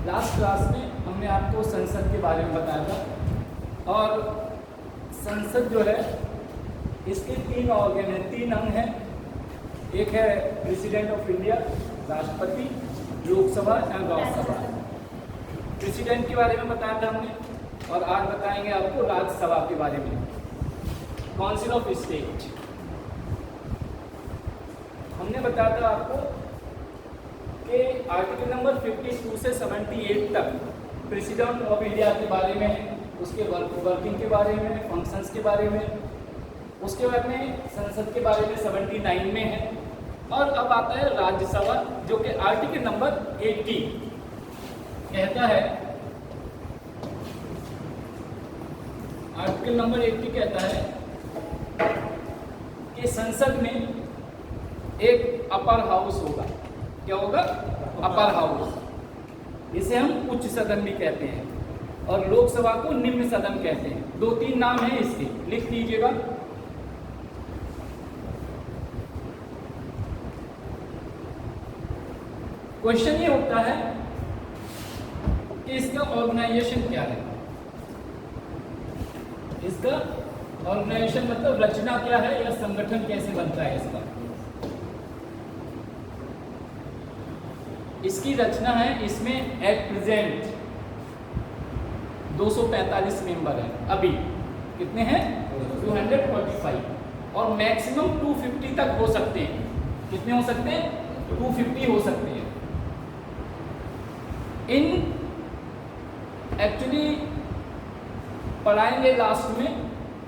Last class में हमने आपको संसद के बारे में बताया था और संसद जो है इसके 3 ऑर्गन हैं, 3 अंग हैं। एक है प्रेसिडेंट ऑफ इंडिया, राष्ट्रपति, लोकसभा एंड राज्यसभा। प्रेसिडेंट के बारे में बताया था हमने और आज बताएंगे आपको राज्यसभा के बारे में। काउंसिल ऑफ स्टेट हमने बताया था आपको कि आर्टिकल नंबर 52 से 78 तक प्रेसिडेंट ऑफ इंडिया के बारे में, उसके वर्किंग के बारे में, फंक्शंस के बारे में, उसके बाद में संसद के बारे में 79 में है। और अब आता है राज्यसभा जो कि आर्टिकल नंबर 80 कहता है, आर्टिकल नंबर 80 कहता है कि संसद में एक अपर हाउस होगा। क्या होगा? Upper house. इसे हम उच्च सदन भी कहते हैं और लोकसभा को निम्न सदन कहते हैं। 2-3 नाम हैं इसके, लिख लीजिएगा। क्वेश्चन ये होता है कि इसका ऑर्गेनाइजेशन क्या है। इसका ऑर्गेनाइजेशन मतलब रचना क्या है या संगठन कैसे बनता है इसका। इसकी रचना है, इसमें एट प्रेजेंट 245 मेंबर हैं। अभी कितने हैं? 245 और मैक्सिमम 250 तक हो सकते हैं। कितने हो सकते हैं? 250 हो सकते हैं। इन एक्चुअली पढ़ाएंगे लास्ट में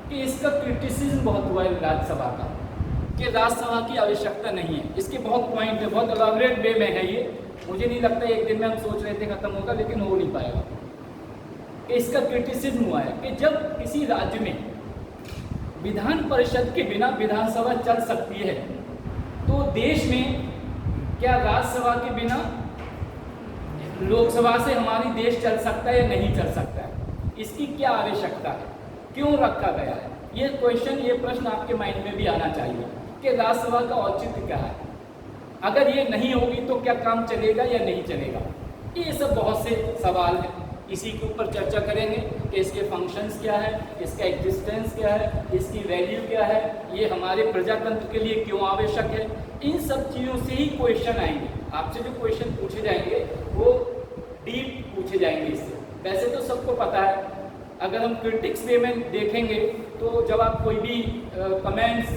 कि इसका क्रिटिसिज्म बहुत हुआ है राज्यसभा का, कि राज्यसभा की आवश्यकता नहीं है। इसके बहुत पॉइंट है, बहुत एलाबोरेट वे में है ये। मुझे नहीं लगता एक दिन में हम सोच रहे थे खत्म होगा, लेकिन हो नहीं पाएगा। इसका क्रिटिसिज्म हुआ है कि जब किसी राज्य में विधान परिषद के बिना विधानसभा चल सकती है तो देश में क्या राज्यसभा के बिना लोकसभा से हमारी देश चल सकता है या नहीं चल सकता है? इसकी क्या आवश्यकता है, क्यों रखा गया है? ये क्वेश्चन, ये प्रश्न आपके माइंड में भी आना चाहिए कि राज्यसभा का औचित्य क्या है। अगर ये नहीं होगी तो क्या काम चलेगा या नहीं चलेगा? ये सब बहुत से सवाल हैं। इसी के ऊपर चर्चा करेंगे कि इसके फंक्शंस क्या है, इसका एग्जिस्टेंस क्या है, इसकी वैल्यू क्या है, ये हमारे प्रजातंत्र के लिए क्यों आवश्यक है। इन सब चीज़ों से ही क्वेश्चन आएंगे। आपसे जो क्वेश्चन पूछे जाएंगे वो डीप पूछे जाएंगे इससे। वैसे तो सबको पता है, अगर हम क्रिटिक्स वे में देखेंगे तो जब आप कोई भी कमेंट्स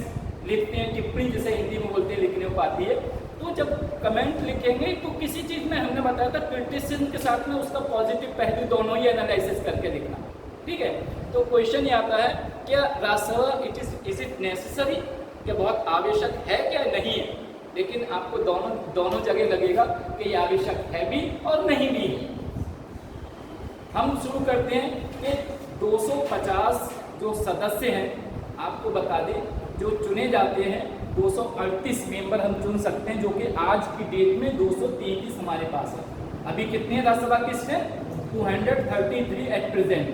लिखते हैं, टिप्पणी जैसे हिंदी में बोलते हैं लिखने को आती है, तो जब कमेंट लिखेंगे तो किसी चीज़ में हमने बताया था क्रिटिसिज्म के साथ में उसका पॉजिटिव पहलू दोनों ही एनालिसिस करके लिखना। ठीक है, तो क्वेश्चन ये आता है, क्या राज्यसभा इज इट नेसेसरी, क्या बहुत आवश्यक है क्या नहीं है? लेकिन आपको दोनों जगह लगेगा कि ये आवश्यक है भी और नहीं भी है। हम शुरू करते हैं कि 250 जो सदस्य हैं, आपको बता दें, जो चुने जाते हैं 238 मेंबर हम चुन सकते हैं, जो कि आज की डेट में 233 हमारे पास है। अभी कितने हैं राज्यसभा की स्ट्रेंथ? 233 at present.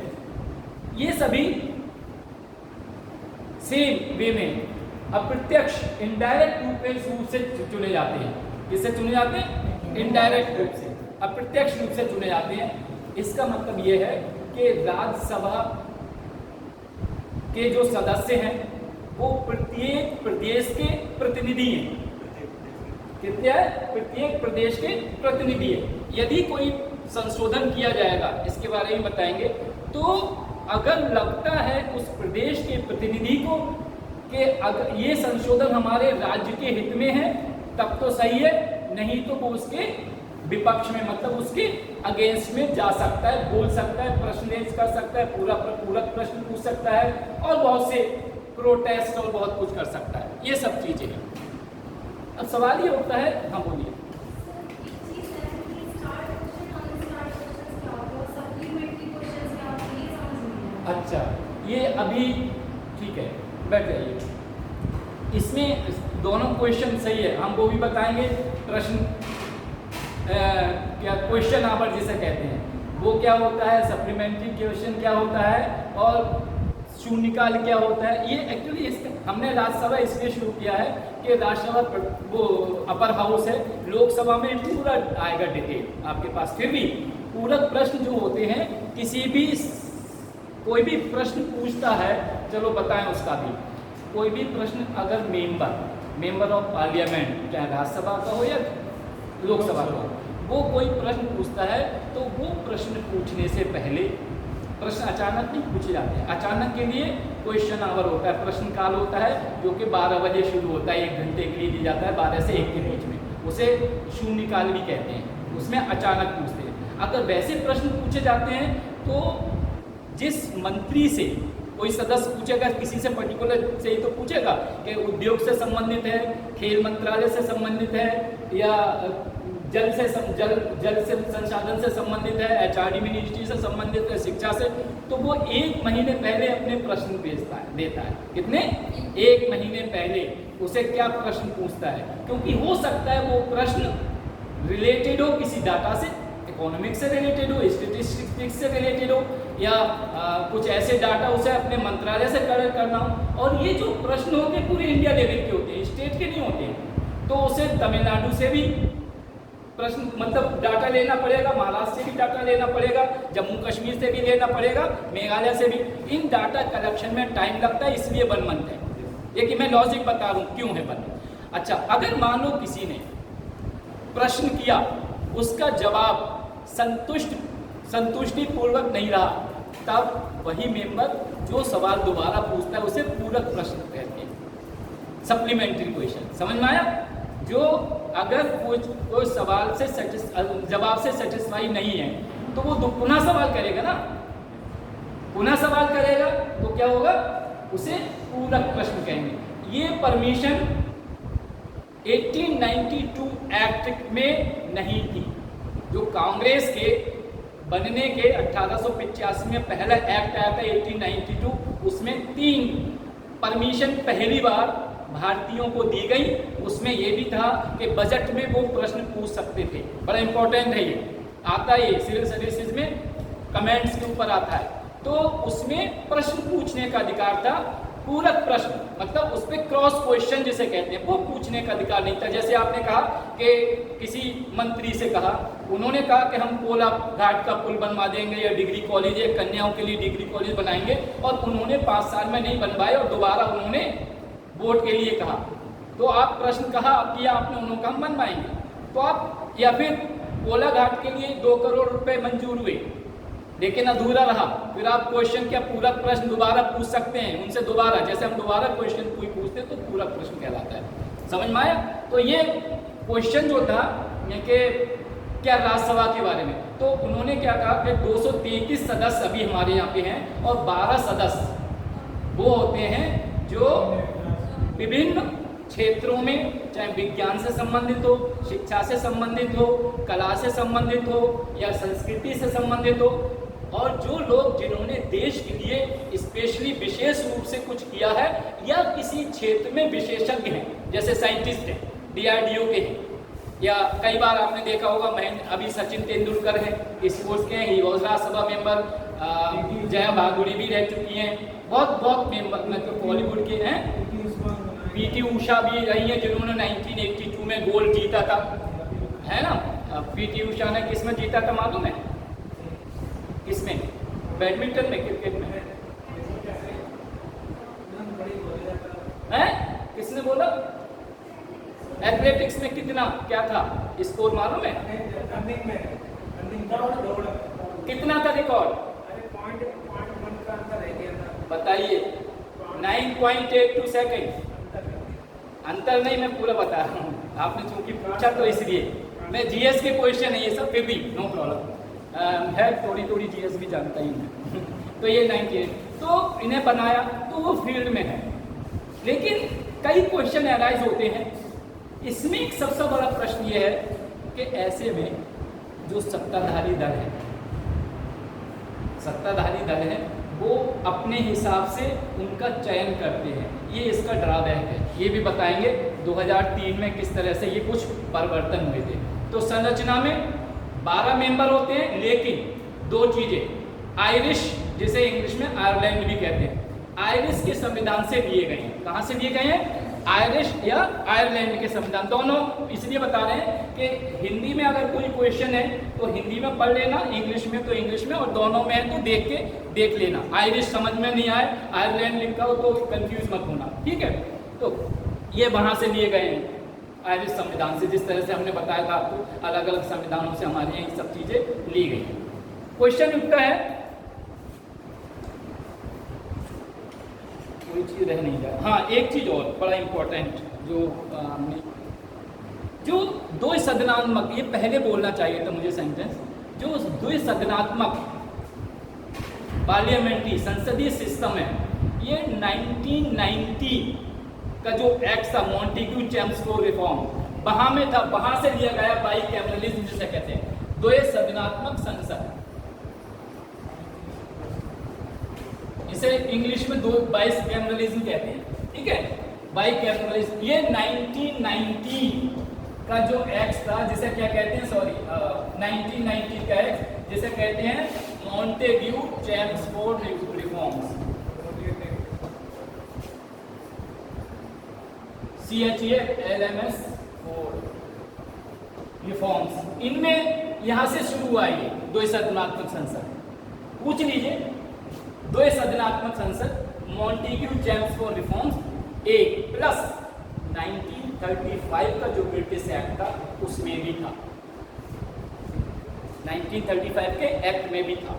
ये सभी सेम वे में अप्रत्यक्ष इनडायरेक्ट रूप से चुने जाते हैं। किससे चुने जाते हैं? इनडायरेक्ट रूप से, अप्रत्यक्ष रूप से चुने जाते हैं। इसका मतलब ये है कि राज्यसभा के जो सदस्य हैं वो प्रत्येक प्रदेश के प्रतिनिधि हैं। कितने हैं? प्रत्येक प्रदेश के प्रतिनिधि हैं। यदि कोई संशोधन किया जाएगा, इसके बारे में बताएंगे, तो अगर लगता है उस प्रदेश के प्रतिनिधि को कि अगर ये संशोधन हमारे राज्य के हित में है तब तो सही है, नहीं तो वो उसके विपक्ष में, मतलब उसके अगेंस्ट में जा सकता है, बोल सकता है, प्रश्न रेज कर सकता है, पूरक प्रश्न पूछ सकता है और बहुत से प्रोटेस्ट और बहुत कुछ कर सकता है। ये सब चीजें हैं। अब सवाल ये होता है, हाँ बोलिए। अच्छा, ये अभी ठीक है, बैठ जाइए। इसमें दोनों क्वेश्चन सही है, हम वो भी बताएंगे। प्रश्न क्या क्वेश्चन आवर जिसे कहते हैं वो क्या होता है, सप्लीमेंट्री क्वेश्चन क्या होता है और शून्यकाल क्या होता है, ये एक्चुअली हमने राज्यसभा इसलिए शुरू किया है कि राज्यसभा वो अपर हाउस है, लोकसभा में पूरा आएगा डिटेल आपके पास। फिर भी पूरक प्रश्न जो होते हैं, कोई भी प्रश्न पूछता है, चलो बताएं उसका भी, कोई भी प्रश्न अगर मेंबर ऑफ पार्लियामेंट, चाहे राज्यसभा का हो या लोकसभा का हो, वो कोई प्रश्न पूछता है तो वो प्रश्न पूछने से पहले, प्रश्न अचानक नहीं पूछे जाते हैं, अचानक के लिए क्वेश्चन आवर होता है, प्रश्न काल होता है जो कि 12 बजे शुरू होता है, 1 घंटे के लिए दिया जाता है, 12 से 1 के बीच में, उसे शून्यकाल भी कहते हैं। उसमें अचानक पूछते हैं। अगर वैसे प्रश्न पूछे जाते हैं तो जिस मंत्री से कोई सदस्य पूछेगा, किसी से पर्टिकुलर से ही तो पूछेगा कि उद्योग से संबंधित है, खेल मंत्रालय से संबंधित है, या जल से संसाधन से संबंधित है, एचआरडी मिनिस्ट्री से संबंधित है, शिक्षा से, तो वो 1 महीने पहले अपने प्रश्न देता है। कितने? 1 महीने पहले उसे क्या प्रश्न पूछता है, क्योंकि हो सकता है वो प्रश्न रिलेटेड हो किसी डाटा से, इकोनॉमिक्स से रिलेटेड हो, स्टेटिस्टिक्स से रिलेटेड हो, या कुछ ऐसे डाटा उसे अपने मंत्रालय से करना हो। और ये जो प्रश्न होते हैं पूरे इंडिया लेवल के होते हैं, स्टेट के नहीं होते हैं। तो उसे तमिलनाडु से भी प्रश्न मतलब डाटा लेना पड़ेगा, महाराष्ट्र से भी डाटा लेना पड़ेगा, जम्मू कश्मीर से भी लेना पड़ेगा, मेघालय से भी। इन डाटा कलेक्शन में टाइम लगता है, इसलिए 1 मंथ है। ये कि मैं लॉजिक बता रहा हूँ क्यों है 1 मंथ। अच्छा, अगर मान लो किसी ने प्रश्न किया, उसका जवाब संतुष्टिपूर्वक नहीं रहा, तब वही मेंबर जो सवाल दोबारा पूछता है उसे पूरक प्रश्न कहते हैं, सप्लीमेंट्री क्वेश्चन। समझ में आया? जो अगर कोई सवाल से जवाब से सेटिस्फाई नहीं है तो वो पुनः सवाल करेगा ना, पुनः सवाल करेगा तो क्या होगा, उसे पूरक प्रश्न कहेंगे। ये परमिशन 1892 एक्ट में नहीं थी। जो कांग्रेस के बनने के 1885 में पहला एक्ट आया था 1892, उसमें 3 परमिशन पहली बार भारतीयों को दी गई। उसमें यह भी था कि बजट में वो प्रश्न पूछ सकते थे। बड़ा इंपॉर्टेंट है, ये आता है, ये सिविल सर्विसेज में कमेंट्स के ऊपर आता है। तो उसमें प्रश्न पूछने का अधिकार था, पूरक प्रश्न मतलब उस पर क्रॉस क्वेश्चन जिसे कहते हैं वो पूछने का अधिकार नहीं था। जैसे आपने कहा कि किसी मंत्री से कहा, उन्होंने कहा कि हम कोला घाट का पुल बनवा देंगे या डिग्री कॉलेज या कन्याओं के लिए डिग्री कॉलेज बनाएंगे, और उन्होंने 5 साल में नहीं बनवाए और दोबारा उन्होंने वोट के लिए कहा। तो आप प्रश्न कहा किया आपने, उन्होंने कहा हम बनवाएंगे, तो आप, या फिर कोला घाट के लिए 2 करोड़ रुपए मंजूर हुए लेकिन अधूरा रहा, फिर आप क्वेश्चन क्या पूरक प्रश्न दोबारा पूछ सकते हैं उनसे दोबारा। जैसे हम दोबारा क्वेश्चन कोई पूछते हैं तो पूरक प्रश्न कहलाता है। समझ में आया? तो ये क्वेश्चन जो था कि क्या राज्यसभा के बारे में, तो उन्होंने क्या कहा कि 233 सदस्य अभी हमारे यहाँ पे हैं और 12 सदस्य वो होते हैं जो विभिन्न क्षेत्रों में, चाहे विज्ञान से संबंधित हो, शिक्षा से संबंधित हो, कला से संबंधित हो या संस्कृति से संबंधित हो, और जो लोग जिन्होंने देश के लिए स्पेशली विशेष रूप से कुछ किया है या किसी क्षेत्र में विशेषज्ञ हैं, जैसे साइंटिस्ट हैं, DRDO के हैं, या कई बार आपने देखा होगा अभी सचिन तेंदुलकर हैं, स्पोर्ट्स के हैं, he was Rajya Sabha member, Jaya Bhaduri भी रह चुकी हैं, बहुत मेंबर मतलब बॉलीवुड के हैं, PT उषा भी रही है जिन्होंने 1982 में गोल्ड जीता था, है ना। PT उषा ने किस में जीता था मालूम है? किसमें? बैडमिंटन में, क्रिकेट में है? किसने बोला? एथलेटिक्स में कितना क्या था स्कोर मालूम है? कितना था रिकॉर्ड? बताइए। 9.82 सेकेंड। अंतर नहीं, मैं पूरा बता रहा हूँ, आपने चूंकि पूछा तो इसलिए। मैं GS के क्वेश्चन है ये सब, फिर भी नो प्रॉब्लम है, थोड़ी GS भी जानता ही हूँ। तो ये 98, तो इन्हें बनाया तो वो फील्ड में है, लेकिन कई क्वेश्चन अराइज होते हैं। इसमें एक सबसे बड़ा प्रश्न ये है कि ऐसे में जो सत्ताधारी दल है वो अपने हिसाब से उनका चयन करते हैं, ये इसका ड्रॉबैक है। ये भी बताएंगे 2003 में किस तरह से ये कुछ परिवर्तन हुए थे। तो संरचना में 12 मेंबर होते हैं, लेकिन 2 चीज़ें, आयरिश जिसे इंग्लिश में आयरलैंड भी कहते हैं, आयरिश के संविधान से लिए गए हैं। कहाँ से लिए गए हैं? आयरिश या आयरलैंड के संविधान, दोनों इसलिए बता रहे हैं कि हिंदी में अगर कोई क्वेश्चन है तो हिंदी में पढ़ लेना, इंग्लिश में तो इंग्लिश में, और दोनों में है तो देख लेना। आयरिश समझ में नहीं आए, आयरलैंड लिखा हो तो कंफ्यूज मत होना, ठीक है। तो ये वहाँ से लिए गए हैं आयरिश संविधान से, जिस तरह से हमने बताया था आपको अलग अलग संविधानों से हमारे यहाँ सब चीजें ली गई हैं। क्वेश्चन उठता है, कोई चीज रह नहीं जाए। हाँ, एक चीज और बड़ा इंपॉर्टेंट जो हमने जो द्विसदनात्मक, ये पहले बोलना चाहिए था मुझे सेंटेंस, जो द्विसदनात्मक पार्लियामेंट्री संसदीय सिस्टम है, ये 1990 का जो एक्ट था मॉन्टेग्यू चेम्सफोर्ड रिफॉर्म, वहां में था, वहां से लिया गया बाइकैमरलिज्म जिसे कहते हैं, द्विसदनात्मक संसद। इसे इंग्लिश में बाइकैमरलिज्म कहते हैं, ठीक है, बाइकैमरलिज्म। ये 1990 का जो एक्ट था, जिसे क्या कहते हैं, सॉरी 1990 का एक्ट जिसे कहते हैं Montague Chelmsford reforms, CHALMS reforms. इनमें यहां से शुरू हुआ ये द्विसदनात्मक संसद। पूछ लीजिए, द्विसदनात्मक संसद मॉन्टेग्यू चेम्सफोर्ड रिफॉर्म्स एक प्लस 1935 का जो ब्रिटिश एक्ट था उसमें भी था, 1935 के एक्ट में भी था।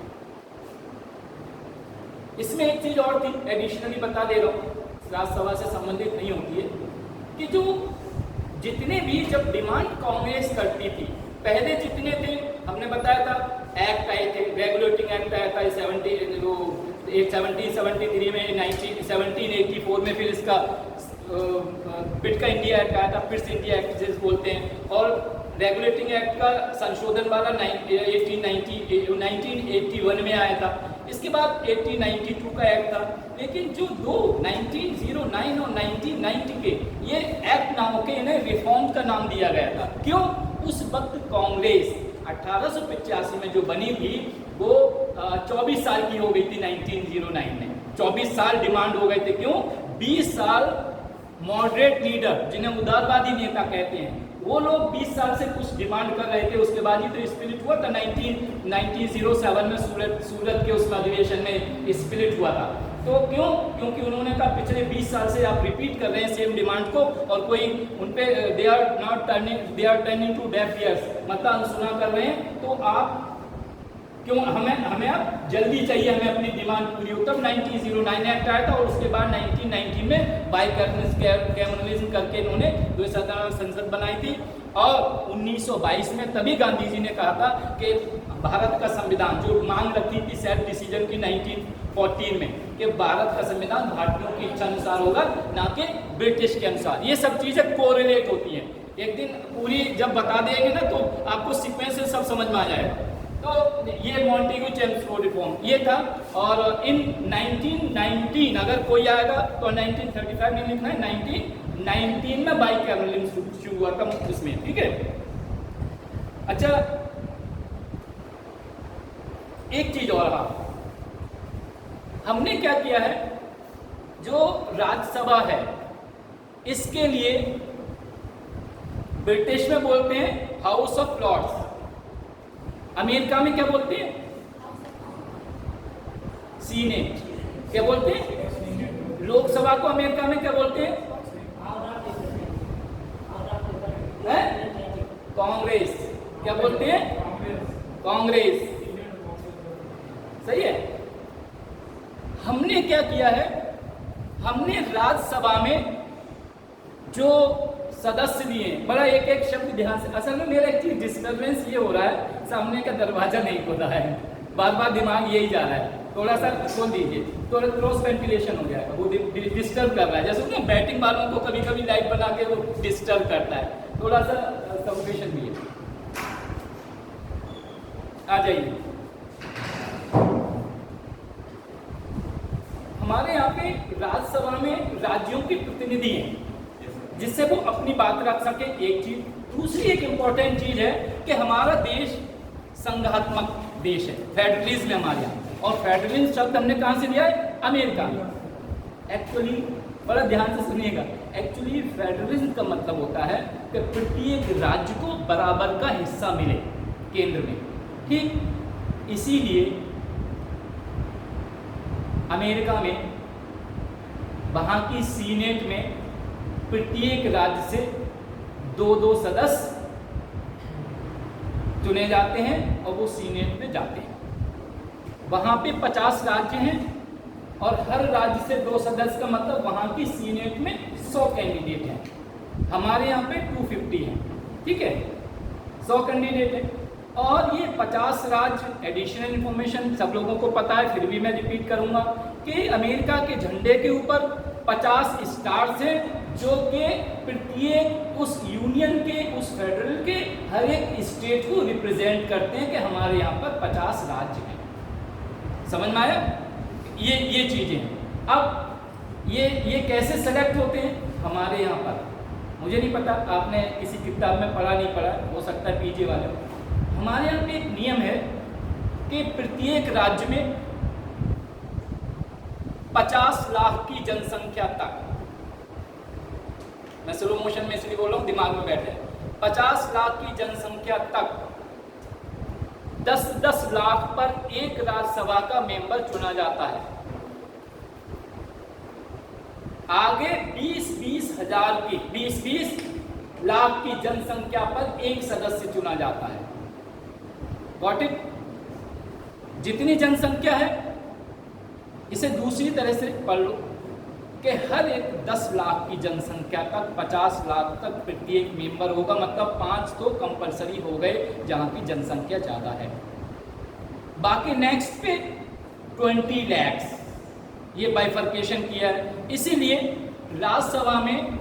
इसमें एक चीज और थी, एडिशनली बता दे रहा हूं, राज्यसभा से संबंधित नहीं होती है, कि जो जितने भी जब डिमांड कांग्रेस करती थी, पहले जितने थे हमने बताया था, एक्ट आए थे, रेगुलेटिंग एक्ट आया था 1773 में, 1784 में फिर इसका पिट का इंडिया एक्ट आया था, पिट्स इंडिया एक्ट जिसे बोलते हैं, और रेगुलेटिंग एक्ट का संशोधन वाला 1981 में आया था। इसके बाद 1892 का एक्ट था। लेकिन जो दो 1909 और 1990 के ये एक्ट नामों के, इन्हें रिफॉर्म का नाम दिया गया था। क्यों? उस वक्त कांग्रेस 1885 में जो बनी थी वो 24 साल की हो गई थी 1909 में, 24 साल डिमांड हो गए थे। क्यों? 20 साल मॉडरेट लीडर, जिन्हें उदारवादी नेता कहते हैं, वो लोग 20 साल से कुछ डिमांड कर रहे थे। उसके बाद ही तो स्प्लिट हुआ था 1907 में, सूरत के उस अधिवेशन में स्प्लिट हुआ था। तो क्यों? क्योंकि उन्होंने कहा पिछले 20 साल से आप रिपीट कर रहे हैं सेम डिमांड को, और कोई उन पे they are turning to deaf ears, मतलब अनसुना कर रहे हैं, तो आप क्यों, हमें अब जल्दी चाहिए, हमें अपनी डिमांड पूरी हो। तब 1909 एक्ट आया था, और उसके बाद 1990 में बाइकैमरलिज्म करके इन्होंने द्विसदनात्मक संसद बनाई थी। और 1922 में तभी गांधी जी ने कहा था कि भारत का संविधान, जो मांग रखी थी सेल्फ डिसीजन की 1914 में, कि भारत का संविधान भारतीयों की इच्छा अनुसार होगा, ना कि ब्रिटिश के अनुसार। ये सब चीजें कोरिलेट होती हैं। एक दिन पूरी जब बता देंगे ना तो आपको सीक्वेंस से सब समझ में आ जाएगा। तो ये मॉन्टेग्यू चेम्सफोर्ड रिफॉर्म ये था। और इन 1919 अगर कोई आएगा तो 1935 में लिखना है, 1919 में बाइकैमरलिज्म शुरू हुआ था उसमें, ठीक है। अच्छा, एक चीज और हमने क्या किया है, जो राज्यसभा है इसके लिए ब्रिटिश में बोलते हैं हाउस ऑफ लॉर्ड्स, अमेरिका में क्या बोलते हैं, सीनेट। क्या बोलते हैं? लोकसभा को अमेरिका में क्या बोलते हैं? कांग्रेस। क्या बोलते हैं? कांग्रेस। सही है। हमने क्या किया है, हमने राज्यसभा में जो सदस्य दिए, बड़ा एक एक शब्द ध्यान से, असल में मेरा एक चीज डिस्टर्बेंस ये हो रहा है, सामने का दरवाजा नहीं खोला है, बार बार दिमाग यही जा रहा है, थोड़ा सा खोल दीजिए, थोड़ा क्रॉस वेंटिलेशन हो जाएगा, वो डिस्टर्ब कर रहा है। जैसे ना बैटिंग वालों को कभी कभी लाइट बना के वो डिस्टर्ब करता है, थोड़ा सा सफोकेशन भी है। आ जाइए, हमारे यहाँ पे राज्यसभा में राज्यों के प्रतिनिधि हैं, जिससे वो अपनी बात रख सके, एक चीज। दूसरी एक इंपॉर्टेंट चीज है कि हमारा देश संघात्मक देश है, फेडरलिज्म है हमारे यहाँ, और फेडरलिज्म शब्द हमने कहाँ से लिया है? अमेरिका में। एक्चुअली बड़ा ध्यान से सुनिएगा, एक्चुअली फेडरलिज्म का मतलब होता है कि प्रत्येक राज्य को बराबर का हिस्सा मिले केंद्र में, ठीक। इसीलिए अमेरिका में वहाँ की सीनेट में प्रत्येक राज्य से 2-2 सदस्य चुने जाते हैं और वो सीनेट में जाते हैं। वहाँ पे 50 राज्य हैं और हर राज्य से 2 सदस्य का मतलब वहाँ की सीनेट में 100 कैंडिडेट हैं। हमारे यहाँ पे 250 हैं, ठीक है, 100 कैंडिडेट हैं। और ये 50 राज्य, एडिशनल इंफॉर्मेशन सब लोगों को पता है, फिर भी मैं रिपीट करूँगा कि अमेरिका के झंडे के ऊपर 50 स्टार्स हैं जो कि प्रत्येक उस यूनियन के, उस फेडरल के हर एक स्टेट को रिप्रेजेंट करते हैं कि हमारे यहाँ पर 50 राज्य हैं। समझ में आया? ये चीज़ें हैं। अब ये कैसे सेलेक्ट होते हैं हमारे यहाँ पर, मुझे नहीं पता आपने किसी किताब में पढ़ा नहीं पढ़ा, हो सकता है पीजे वाले। हमारे यहाँ पे एक नियम है कि प्रत्येक राज्य में 50 लाख की जनसंख्या तक, मैं स्लो मोशन में इसलिए बोल रहा हूँ दिमाग में बैठे, 50 लाख की जनसंख्या तक 10-10 लाख पर एक राज्यसभा का मेंबर चुना जाता है। आगे 20-20 हजार की, 20-20 लाख की जनसंख्या पर एक सदस्य चुना जाता है। Got it? जितनी जनसंख्या है, इसे दूसरी तरह से पढ़ लो कि हर एक 10 लाख की जनसंख्या तक 50 लाख तक प्रत्येक मेंबर होगा, मतलब 5 तो कंपलसरी हो गए जहां की जनसंख्या ज़्यादा है। बाकी नेक्स्ट पे 20 लाख, ये बाइफर्केशन किया है। इसीलिए राज्यसभा में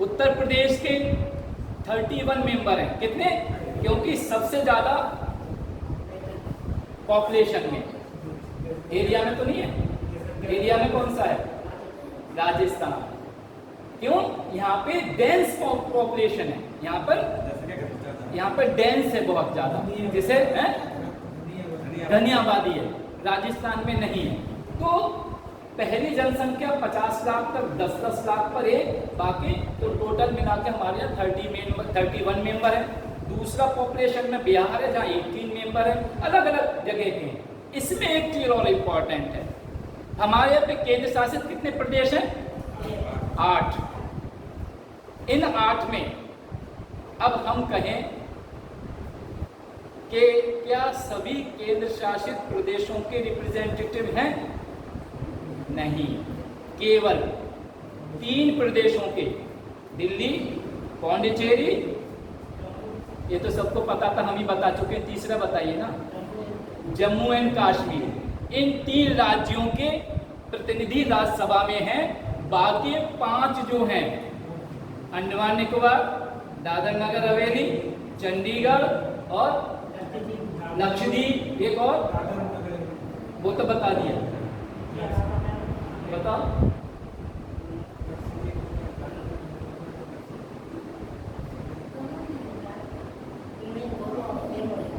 उत्तर प्रदेश के 31 मेंबर हैं। कितने? क्योंकि सबसे ज़्यादा पॉपुलेशन में, एरिया में तो नहीं है, एरिया में कौन सा है? राजस्थान। क्यों? यहाँ पे डेंस पॉपुलेशन है, यहाँ पर डेंस है बहुत ज्यादा, जिसे घनी आबादी है, राजस्थान में नहीं है। तो पहली जनसंख्या 50 लाख तक 10-10 लाख पर एक, बाकी तो टोटल मिला के हमारे यहाँ 31 मेंबर है। दूसरा पॉपुलेशन में बिहार है जहाँ 18 मेंबर है, अलग अलग जगह के हैं। इसमें एक चीज और इम्पोर्टेंट है, हमारे यहाँ पे केंद्र शासित कितने प्रदेश हैं? 8। इन 8 में अब हम कहें कि क्या सभी केंद्र शासित प्रदेशों के रिप्रेजेंटेटिव हैं? नहीं, केवल 3 प्रदेशों के, दिल्ली, पौंडीचेरी, ये तो सबको पता था, हम ही बता चुके हैं, तीसरा बताइए ना, जम्मू एंड कश्मीर। इन 3 राज्यों के प्रतिनिधि राज्यसभा में हैं। बाकी 5 जो हैं, अंडमान निकोबार, दादर नगर हवेली, चंडीगढ़ और लक्षद्वीप, एक और वो तो बता दिया, बताओ।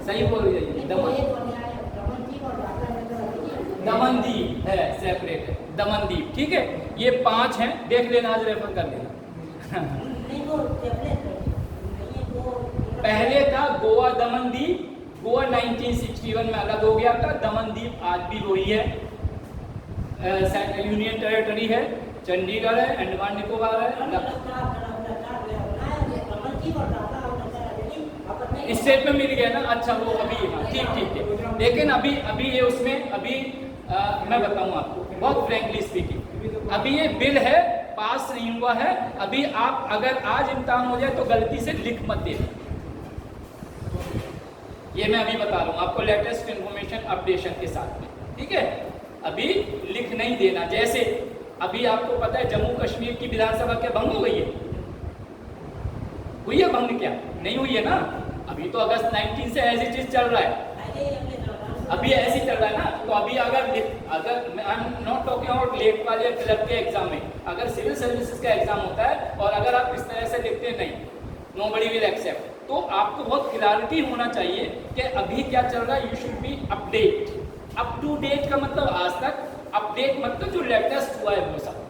सही बोल रही है, दमनदीप है, सेपरेट है दमनदीप, ठीक है। ये 5 हैं, देख लेना, आज रेफर कर लेना। पहले था गोवा दमनदीप, गोवा 1961 में अलग हो गया था, दमनदीप आज भी वही है, यूनियन टेरिटरी है, चंडीगढ़ है, अंडमान निकोबार है, स्टेट में मिल गया ना। अच्छा वो अभी, ठीक है, लेकिन अभी ये उसमें मैं बताऊं आपको बहुत फ्रैंकली स्पीकिंग, अभी ये बिल है, पास नहीं हुआ है। अभी आप अगर आज इम्तिहान हो जाए तो गलती से लिख मत देना, ये मैं अभी बता रहा हूँ आपको लेटेस्ट इन्फॉर्मेशन अपडेशन के साथ में, ठीक है। अभी लिख नहीं देना। जैसे अभी आपको पता है जम्मू कश्मीर की विधानसभा क्या भंग हो गई है? हुई है भंग? क्या नहीं हुई है ना। अभी तो अगस्त 19 से ऐसी चीज चल रहा है, अभी ऐसे चल रहा है ना। तो अभी अगर I am not talking about लेखपाल या क्लर्क के एग्जाम में, अगर सिविल सर्विसेज का एग्जाम होता है और अगर आप इस तरह से लिखते नहीं, नोबडी विल एक्सेप्ट, तो आपको बहुत क्लैरिटी होना चाहिए कि अभी क्या चल रहा है। You should be update. Up to date का मतलब आज तक, अपडेट मतलब जो लेटेस्ट हुआ है वो सब।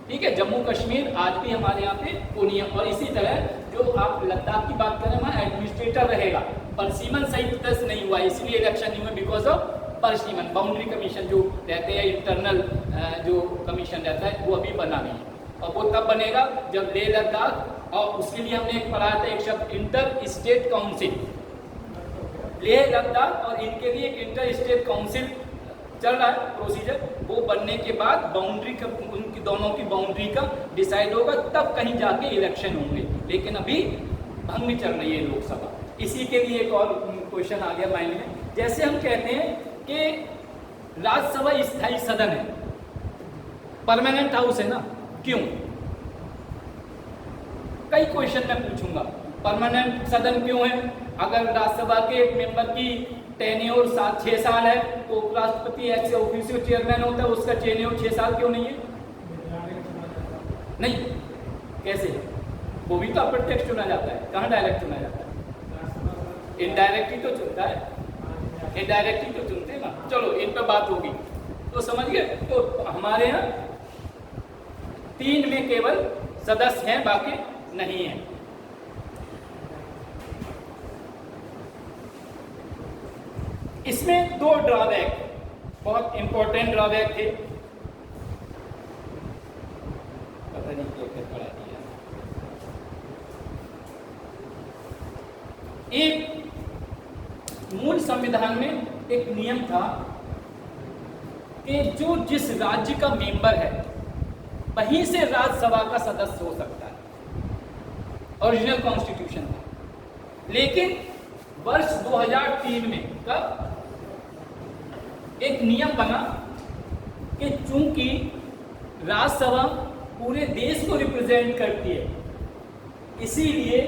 ठीक है, जम्मू कश्मीर आज भी हमारे यहाँ पे वो नहीं है। और इसी तरह जो आप लद्दाख की बात करें, वहाँ एडमिनिस्ट्रेटर रहेगा, परसीमन सही दस नहीं हुआ इसलिए इलेक्शन नहीं हुआ, बिकॉज ऑफ परसीमन। बाउंड्री कमीशन जो रहते हैं, इंटरनल जो कमीशन रहता है, वो अभी बना नहीं है। और वो तब बनेगा जब लेह लद्दाख, और उसके लिए हमने एक पढ़ाया था एक शब्द inter state council. Leh Ladakh और इनके लिए एक इंटर स्टेट काउंसिल चल रहा है प्रोसीजर, वो बनने के बाद बाउंड्री का, उनकी दोनों की बाउंड्री का डिसाइड होगा, तब कहीं जाके इलेक्शन होंगे। लेकिन अभी भंग चल रही है लोकसभा। इसी के लिए एक और क्वेश्चन आ गया माइंड में, जैसे हम कहते हैं कि राज्यसभा स्थायी सदन है, परमानेंट हाउस है ना, क्यों? कई क्वेश्चन मैं पूछूंगा, परमानेंट सदन क्यों है? अगर राज्यसभा के एक मेंबर की टेन्योर 6 साल है, तो उपराष्ट्रपति एक्स ऑफिशियो चेयरमैन होता है, उसका टेन्योर 6 साल क्यों नहीं है? नहीं, कैसे? वो भी तो अप्रत्यक्ष चुना जाता है, कहाँ डायरेक्ट चुना जाता है? इनडायरेक्टली तो चुनता है, इनडायरेक्टली तो चुनते ना। चलो इन पर बात होगी, तो समझ गए। तो हमारे यहाँ 3 में केवल सदस्य हैं, बाकी नहीं है। इसमें 2 ड्रॉबैक, बहुत इंपॉर्टेंट ड्रॉबैक थे, पता नहीं क्या पढ़ा दिया। एक मूल संविधान में एक नियम था कि जो जिस राज्य का मेंबर है वहीं से राज्यसभा का सदस्य हो सकता है, ओरिजिनल कॉन्स्टिट्यूशन था। लेकिन वर्ष 2003 में कब एक नियम बना कि चूंकि राज्यसभा पूरे देश को रिप्रेजेंट करती है, इसीलिए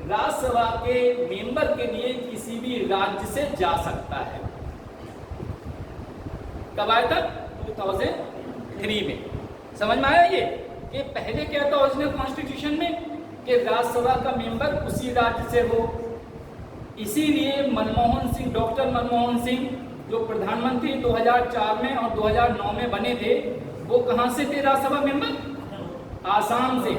राज्यसभा के मेंबर के लिए किसी भी राज्य से जा सकता है। कब आया था? 2003 में। समझ में आया ये? कि पहले क्या था ओरिजिनल कॉन्स्टिट्यूशन में कि राज्यसभा का मेंबर उसी राज्य से हो। इसीलिए मनमोहन सिंह, डॉक्टर मनमोहन सिंह जो प्रधानमंत्री 2004 में और 2009 में बने थे, वो कहां से थे राज्यसभा मेंबर? आसाम से।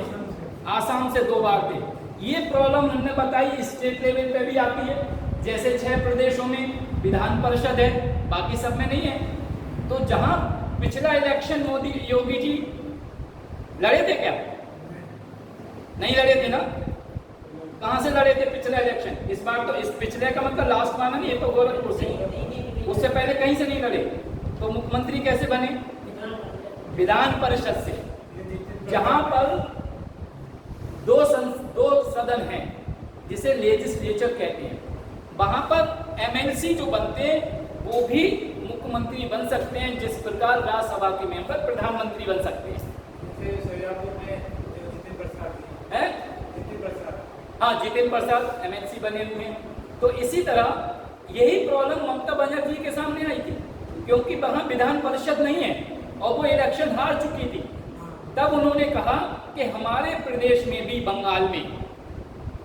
आसाम से 2 बार थे। ये प्रॉब्लम हमने बताई स्टेट लेवल पे भी आती है, जैसे 6 प्रदेशों में विधान परिषद है, बाकी सब में नहीं है। तो जहां पिछला इलेक्शन मोदी योगी जी लड़े थे क्या? नहीं लड़े थे ना। कहां से लड़े थे पिछला इलेक्शन? इस बार तो, इस पिछले का मतलब लास्ट माना नहीं, ये तो गोरखपुर से, उससे पहले कहीं से नहीं लड़े। तो मुख्यमंत्री कैसे बने? विधान परिषद से, जहां पर 2 सदन हैं जिसे लेजिस्लेचर कहते हैं। वहां पर एमएलसी जो बनते हैं वो भी मुख्यमंत्री बन सकते हैं, जिस प्रकार राज्यसभा के मेंबर प्रधानमंत्री बन सकते हैं। हाँ, जितेंद्र प्रसाद एमएलसी बने हुए हैं। तो इसी तरह यही प्रॉब्लम ममता बनर्जी के सामने आई थी, क्योंकि वहां विधान परिषद नहीं है और वो इलेक्शन हार चुकी थी। तब उन्होंने कहा कि हमारे प्रदेश में भी, बंगाल में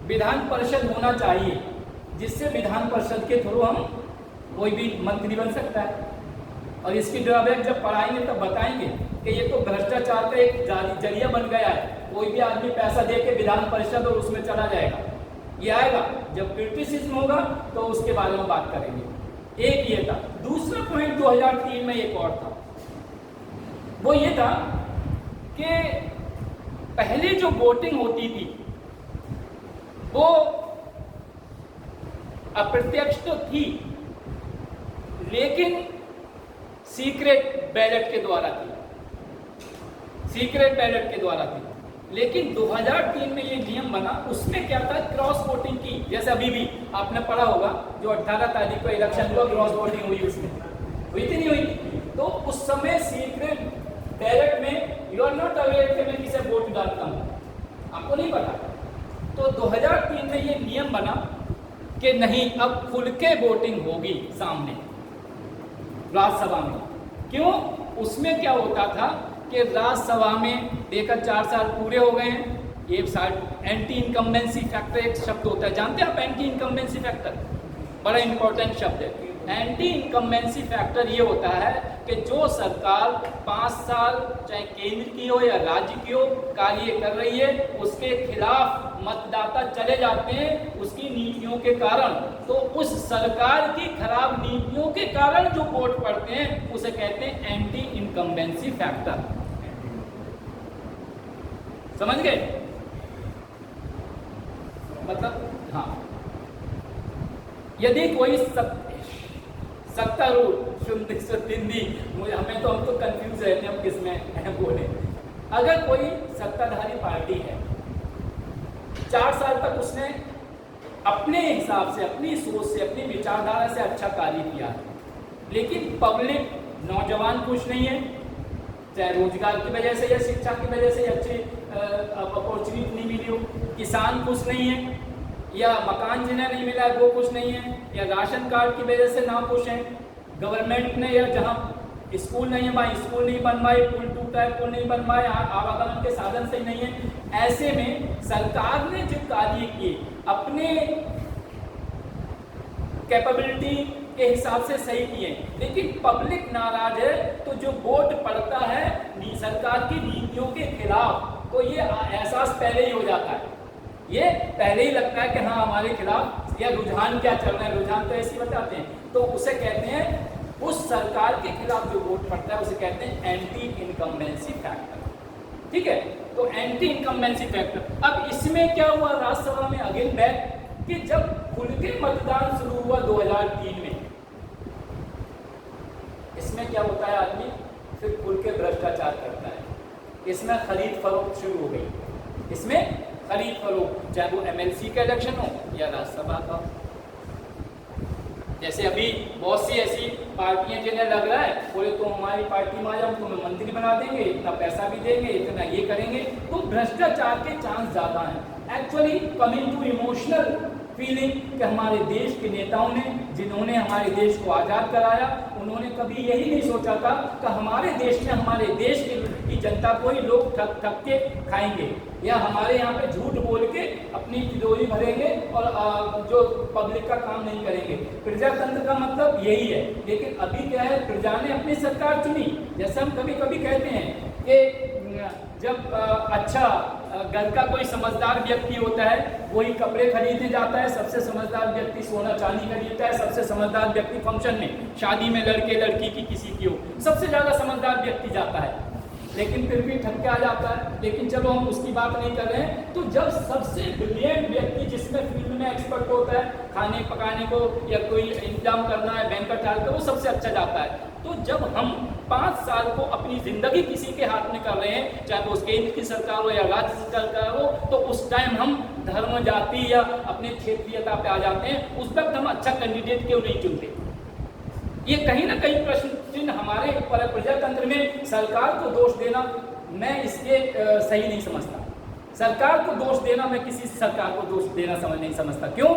विधान परिषद होना चाहिए, जिससे विधान परिषद के थ्रू हम कोई भी मंत्री बन सकता है। और इसकी ड्रॉबैक जब पढ़ाएंगे तब बताएंगे कि ये तो भ्रष्टाचार का एक जरिया बन गया है। कोई भी आदमी पैसा दे के विधान परिषद और उसमें चला जाएगा। ये आएगा जब क्रिटिसिज्म होगा तो उसके बारे में बात करेंगे। एक ये था। दूसरा पॉइंट 2003 में एक और था, वो ये था कि पहले जो वोटिंग होती थी वो अप्रत्यक्ष तो थी, लेकिन सीक्रेट बैलेट के द्वारा थी, सीक्रेट बैलेट के द्वारा थी। लेकिन 2003 में ये नियम बना, उसमें क्या था, क्रॉस वोटिंग की। जैसे अभी भी आपने पढ़ा होगा, जो 18 तारीख को इलेक्शन हुआ, क्रॉस वोटिंग हुई, उसमें हुई थी नहीं हुई? तो उस समय सीक्रेट बैलेट में यू आर नॉट अवेयर कि मैं किसे वोट डालता हूँ, आपको नहीं पता। तो 2003 में ये नियम बना कि नहीं, अब खुल के वोटिंग होगी सामने राज्यसभा में। क्यों? उसमें क्या होता था कि राज्यसभा में देखकर 4 साल पूरे हो गए हैं, ये एंटी इनकम्बेंसी फैक्टर एक शब्द होता है, जानते हैं आप? एंटी इनकम्बेंसी फैक्टर बड़ा इंपॉर्टेंट शब्द है। एंटी इनकम्बेंसी फैक्टर ये होता है कि जो सरकार 5 साल चाहे केंद्र की हो या राज्य की हो कार्य कर रही है, उसके खिलाफ मतदाता चले जाते हैं उसकी नीतियों के कारण, तो उस सरकार की खराब नीतियों के कारण जो वोट पड़ते हैं उसे कहते हैं एंटी इनकम्बेंसी फैक्टर। समझ गए? मतलब हाँ, यदि कोई सत्तारूढ़ हिंदी हम तो कंफ्यूज रहते हैं हम किसमें बोले। अगर कोई सत्ताधारी पार्टी है, 4 साल तक उसने अपने हिसाब से, अपनी सोच से, अपनी विचारधारा से अच्छा कार्य किया, लेकिन पब्लिक, नौजवान खुश नहीं है, चाहे रोजगार की वजह से या शिक्षा की वजह से अच्छी अपॉर्चुनिटी नहीं मिली हो, किसान खुश नहीं है, या मकान जिन्हें नहीं मिला है वो खुश नहीं है, या राशन कार्ड की वजह से ना खुश हैं, गवर्नमेंट ने या जहाँ स्कूल नहीं है वहाँ स्कूल नहीं बनवाए, पुल टूटा है पुल नहीं बनवाए, आवागमन के साधन सही नहीं है। ऐसे में सरकार ने जो कार्य किए अपने कैपेबिलिटी के हिसाब से सही किए, लेकिन पब्लिक नाराज है, तो जो वोट पड़ता है सरकार की नीतियों के खिलाफ, तो ये एहसास पहले ही हो जाता है, ये पहले ही लगता है कि हाँ हमारे खिलाफ, या रुझान क्या चल रहा है, रुझान तो ऐसे ही बताते हैं, तो उसे कहते हैं, उस सरकार के खिलाफ जो वोट पड़ता है उसे कहते हैं एंटी इनकम्बेंसी फैक्टर। ठीक है, तो एंटी इनकम्बेंसी फैक्टर। अब इसमें क्या हुआ राज्यसभा में, अगेन बैक, कि जब खुल के मतदान शुरू हुआ 2003 में, इसमें क्या होता है, आदमी फिर खुल के भ्रष्टाचार करता है, इसमें खरीद फरोख्त शुरू हो गई, इसमें खरीद फरोख्त, चाहे वो एमएलसी का इलेक्शन हो या राज्यसभा का। जैसे अभी बहुत सी ऐसी पार्टियां जिन्हें लग रहा है, बोले तो हमारी पार्टी में आ जाओ, तुम्हें मंत्री बना देंगे, इतना पैसा भी देंगे, इतना ये करेंगे, तो भ्रष्टाचार के चांस ज़्यादा हैं। Actually coming to emotional feeling कि हमारे देश के नेताओं ने, जिन्होंने हमारे देश को आज़ाद कराया, उन्होंने कभी यही नहीं सोचा था कि हमारे देश में, हमारे देश की जनता को ही लोग ठग के खाएंगे, या हमारे यहाँ पे झूठ बोल के अपनी तिजोरी भरेंगे और जो पब्लिक का काम नहीं करेंगे। प्रजातंत्र का मतलब यही है। लेकिन अभी क्या है, प्रजा ने अपनी सरकार चुनी। जैसे हम कभी कभी कहते हैं कि जब अच्छा घर का कोई समझदार व्यक्ति होता है, वही कपड़े खरीदने जाता है, सबसे समझदार व्यक्ति सोना चांदी खरीदता है, सबसे समझदार व्यक्ति फंक्शन में, शादी में लड़के लड़की की किसी की हो, सबसे ज़्यादा समझदार व्यक्ति जाता है, लेकिन फिर भी ठग के आ जाता है। लेकिन चलो हम उसकी बात नहीं कर रहे हैं। तो जब सबसे ब्रिलियंट व्यक्ति, जिसमें फील्ड में एक्सपर्ट होता है, खाने पकाने को या कोई इंतजाम करना है, बैंकर टाल कर, वो सबसे अच्छा जाता है। तो जब हम 5 साल को अपनी जिंदगी किसी के हाथ में कर रहे हैं, चाहे वो केंद्र की सरकार हो या राज्य सरकार हो, तो उस टाइम हम धर्म, जाति या अपनी क्षेत्रीयता पे आ जाते हैं। उस वक्त हम अच्छा कैंडिडेट क्यों नहीं चुनते? ये कहीं ना कहीं प्रश्न चिन्ह हमारे ऊपर है। प्रजातंत्र में सरकार को दोष देना मैं इसके सही नहीं समझता। सरकार को दोष देना, मैं किसी सरकार को दोष देना नहीं समझता। क्यों?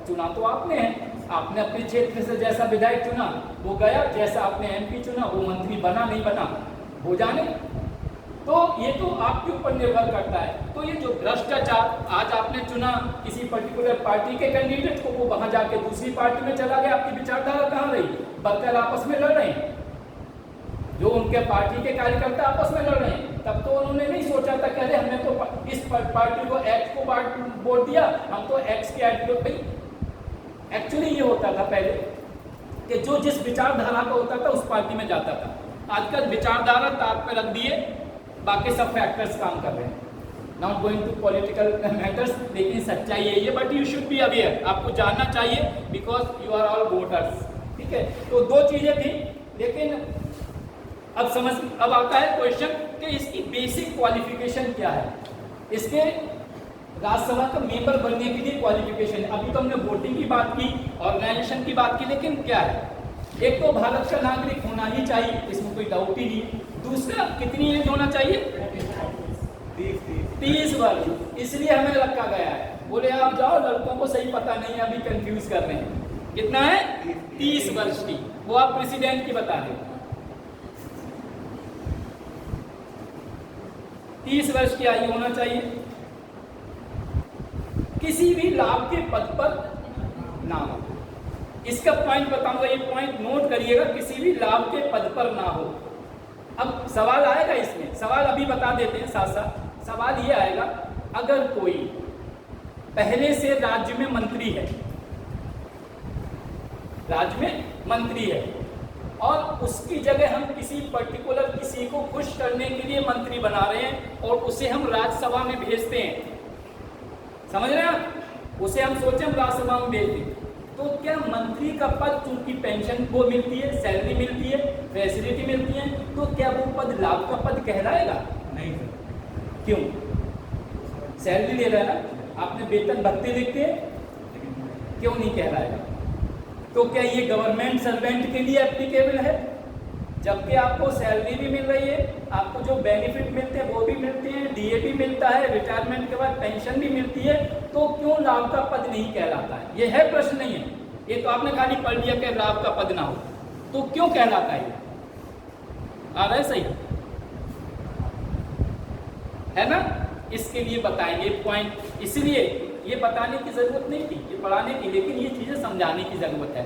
चुना तो आपने है, आपने अपने क्षेत्र से जैसा विधायक चुना वो गया, जैसा आपने एमपी चुना वो मंत्री बना नहीं बना हो जाने। तो ये तो आपके ऊपर निर्भर करता है। तो ये जो भ्रष्टाचार, आज आपने चुना किसी पर्टिकुलर पार्टी के कैंडिडेट को, वो वहां जाके दूसरी पार्टी में चला गया, आपकी विचारधारा कहाँ रही? वर्कर आपस में लड़ रहे हैं, जो उनके पार्टी के कार्यकर्ता आपस में लड़ रहे हैं। तब तो उन्होंने नहीं सोचा था कि अरे हमने तो इस पार्टी को एक्स को वोट दिया, हम तो एक्स के एडवोकेट। भाई एक्चुअली ये होता था पहले कि जो जिस विचारधारा का होता था उस पार्टी में जाता था। आजकल विचारधारा ताक पे रख दिए, बाकी सब फैक्टर्स काम कर रहे हैं। Not going to political matters, लेकिन सच्चाई यही है। But you should be aware, आपको जानना चाहिए, because you are all voters. ठीक है, तो 2 चीजें थी। लेकिन अब आता है क्वेश्चन कि इसकी बेसिक क्वालिफिकेशन क्या है, इसके राज्यसभा का मेंबर बनने के लिए क्वालिफिकेशन। अभी तो हमने वोटिंग की बात की, ऑर्गेनाइजेशन की बात की, लेकिन क्या है, एक तो भारत का नागरिक होना ही चाहिए, इसमें कोई डाउट ही नहीं। दूसरा, कितनी एज होना चाहिए? 30 वर्ष। इसलिए हमें रखा गया है। बोले आप जाओ, लड़कों को सही पता नहीं है, अभी कंफ्यूज कर रहे हैं। कितना है? 30 वर्ष की। वो आप प्रेसिडेंट की बता दें। 30 वर्ष की आयु होना चाहिए। किसी भी लाभ के पद पर नाम हो, इसका पॉइंट बताऊंगा, ये पॉइंट नोट करिएगा, किसी भी लाभ के पद पर ना हो। अब सवाल आएगा इसमें, सवाल अभी बता देते हैं साथ साथ। सवाल ये आएगा, अगर कोई पहले से राज्य में मंत्री है, राज्य में मंत्री है, और उसकी जगह हम किसी पर्टिकुलर किसी को खुश करने के लिए मंत्री बना रहे हैं और उसे हम राज्यसभा में भेजते हैं, समझ रहे हैं आप? उसे हम सोचे हम राज्यसभा में भेज दें, तो क्या मंत्री का पद, चूंकि पेंशन वो मिलती है, सैलरी मिलती है, फैसिलिटी मिलती है, तो क्या वो पद लाभ का पद कहलाएगा? नहीं। क्यों? सैलरी ले रहा है ना, आपने वेतन भत्ते लिखते हैं, क्यों नहीं कहलाएगा? तो क्या ये गवर्नमेंट सर्वेंट के लिए एप्लीकेबल है? जबकि आपको सैलरी भी मिल रही है, आपको जो बेनिफिट मिलते हैं वो भी मिलते हैं, डीए भी मिलता है, रिटायरमेंट के बाद पेंशन भी मिलती है, तो क्यों लाभ का पद नहीं कहलाता है? ये है प्रश्न, नहीं है ये, तो आपने खाली पढ़ लिया कि लाभ का पद ना हो, तो क्यों कहलाता है? आ रहा है सही है ना? इसके लिए बताएंगे पॉइंट, इसलिए ये बताने की जरूरत नहीं थी, ये पढ़ाने की, लेकिन ये चीजें समझाने की जरूरत है।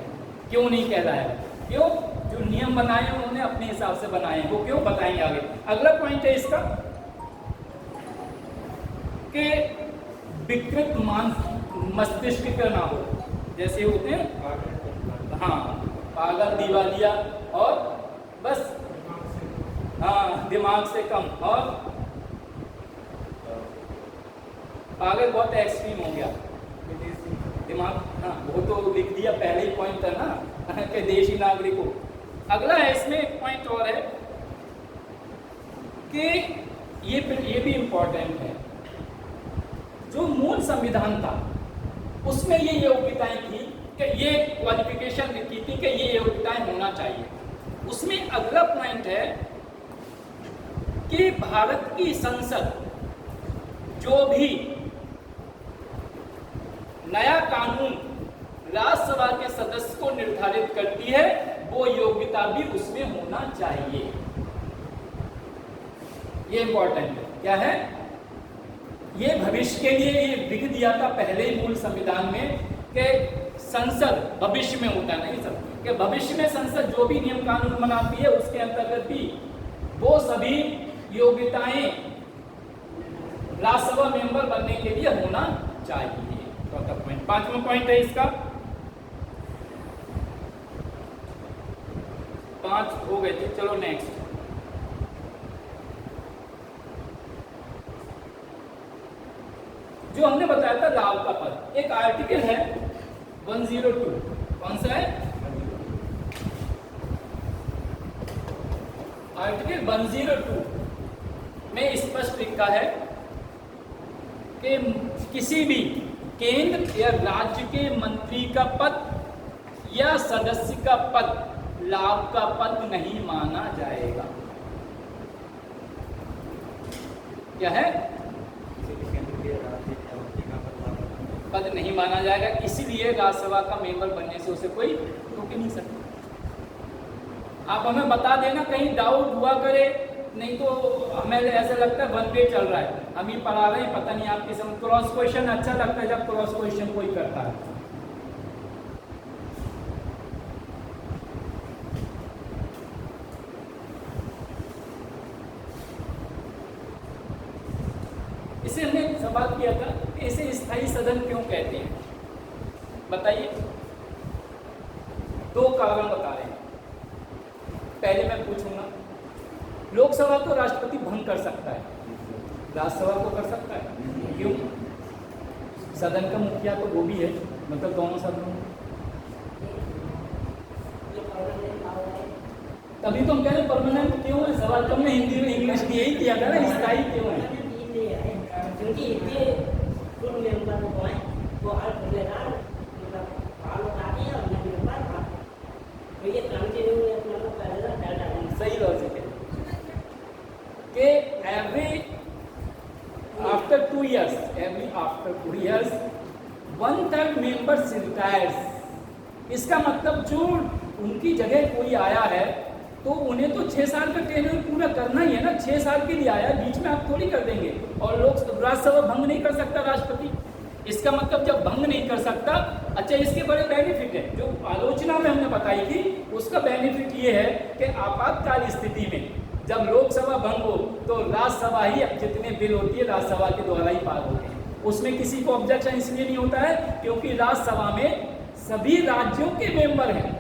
क्यों नहीं कह रहा है? क्यों? जो नियम बनाए हैं उन्होंने अपने हिसाब से बनाए हैं, वो क्यों बताएंगे आगे। अगला पॉइंट है इसका कि विकृत मस्तिष्क का ना हो, जैसे होते हैं हाँ पागल, दिवालिया और बस हाँ दिमाग से कम, और पागल बहुत एक्सट्रीम हो गया, दिमाग, हाँ वो तो लिख दिया पहले ही पॉइंट था ना कि देशी नागरिकों। अगला है इसमें एक पॉइंट और है कि ये भी इंपॉर्टेंट है, जो मूल संविधान था उसमें ये योग्यताएं थी कि ये क्वालिफिकेशन लिखी थी कि ये योग्यताएं होना चाहिए। उसमें अगला पॉइंट है कि भारत की संसद जो भी नया कानून राज्यसभा के सदस्य को निर्धारित करती है, वो योग्यता भी उसमें होना चाहिए। ये इंपॉर्टेंट है। क्या है? ये भविष्य के लिए ये लिख दिया था पहले ही मूल संविधान में कि संसद भविष्य में होता नहीं सब, कि भविष्य में संसद जो भी नियम कानून बनाती है उसके अंतर्गत भी वो सभी योग्यताएं राज्यसभा मेंबर बनने के लिए होना चाहिए। चौथा पॉइंट, पांचवा पॉइंट है इसका, 5 हो गए थे, चलो नेक्स्ट। जो हमने बताया था लाभ का पद, एक आर्टिकल है 102, कौन सा है? आर्टिकल 102 में स्पष्ट लिखा है कि किसी भी केंद्र या राज्य के मंत्री का पद या सदस्य का पद लाभ का पद नहीं माना जाएगा। क्या है? पद नहीं माना जाएगा, इसीलिए राज्यसभा का मेंबर बनने से उसे कोई रोक नहीं सकता। आप हमें बता देना कहीं डाउट हुआ करे, नहीं तो हमें ऐसा लगता है वन वे चल रहा है, हम ही पढ़ा रहे हैं, पता नहीं आपकी समझ। क्रॉस क्वेश्चन अच्छा लगता है जब क्रॉस क्वेश्चन कोई करता है। इसे हमने सवाल किया था कि इसे स्थायी सदन क्यों कहते हैं, बताइए। 2 कारण बता रहे हैं। पहले मैं पूछूंगा, लोकसभा को राष्ट्रपति भंग कर सकता है, राज्यसभा को कर सकता है, क्यों? सदन का मुखिया तो वो भी है, मतलब दोनों सदनों। तभी तो हम कह रहे परमानेंट क्यों है। सवाल तो हमने हिंदी में इंग्लिश में यही किया था ना, स्थायी क्यों है। सही लॉजिक है कि after 2 years 1/3 मेंबर्स रिटायर्स। इसका मतलब जो उनकी जगह कोई आया है तो उन्हें तो 6 साल का टेन्योर पूरा करना ही है ना। 6 साल के लिए आया, बीच में आप थोड़ी कर देंगे। और लोग राज्यसभा भंग नहीं कर सकता राष्ट्रपति। इसका मतलब जब भंग नहीं कर सकता अच्छा, इसके बड़े बेनिफिट है जो आलोचना में हमने बताई थी, उसका बेनिफिट ये है कि आपातकाल स्थिति में जब लोकसभा भंग हो तो राज्यसभा ही, जितने बिल होती है राज्यसभा के द्वारा ही पास होते हैं। उसमें किसी को ऑब्जेक्शन इसलिए नहीं होता है क्योंकि राज्यसभा में सभी राज्यों के मेंबर हैं।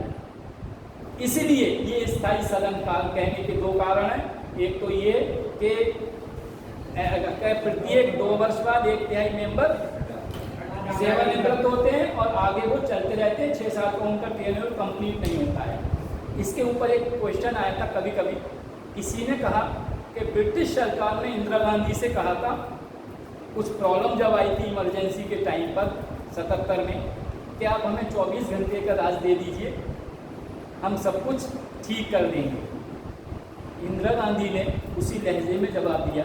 इसीलिए ये स्थायी सदन काल कहने के दो कारण हैं। एक तो ये कि प्रत्येक 2 वर्ष बाद 1/3 मेंबर सेवानिवृत्त होते हैं और आगे वो चलते रहते हैं, 6 साल का उनका टेन्योर कंप्लीट नहीं होता है। इसके ऊपर एक क्वेश्चन आया था, कभी कभी किसी ने कहा कि ब्रिटिश सरकार ने इंदिरा गांधी से कहा था, कुछ प्रॉब्लम जब आई थी इमरजेंसी के टाइम पर 77 में, कि आप हमें 24 घंटे का राज दे दीजिए, हम सब कुछ ठीक कर देंगे। इंदिरा गांधी ने उसी लहजे में जवाब दिया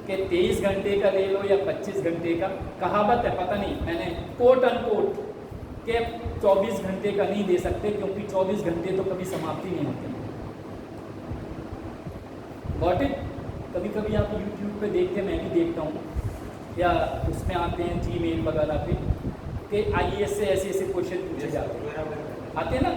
कि 23 घंटे का ले लो या 25 घंटे का, कहावत है, पता नहीं, मैंने कोट अनकोट के 24 घंटे का नहीं दे सकते क्योंकि 24 घंटे तो कभी समाप्ति नहीं होते। Got it? कभी कभी आप यूट्यूब पे देखते, मैं भी देखता हूँ, या उसमें आते हैं जीमेल वगैरह पे कि IAS से ऐसे ऐसे क्वेश्चन पूछे जाते हैं, आते हैं ना,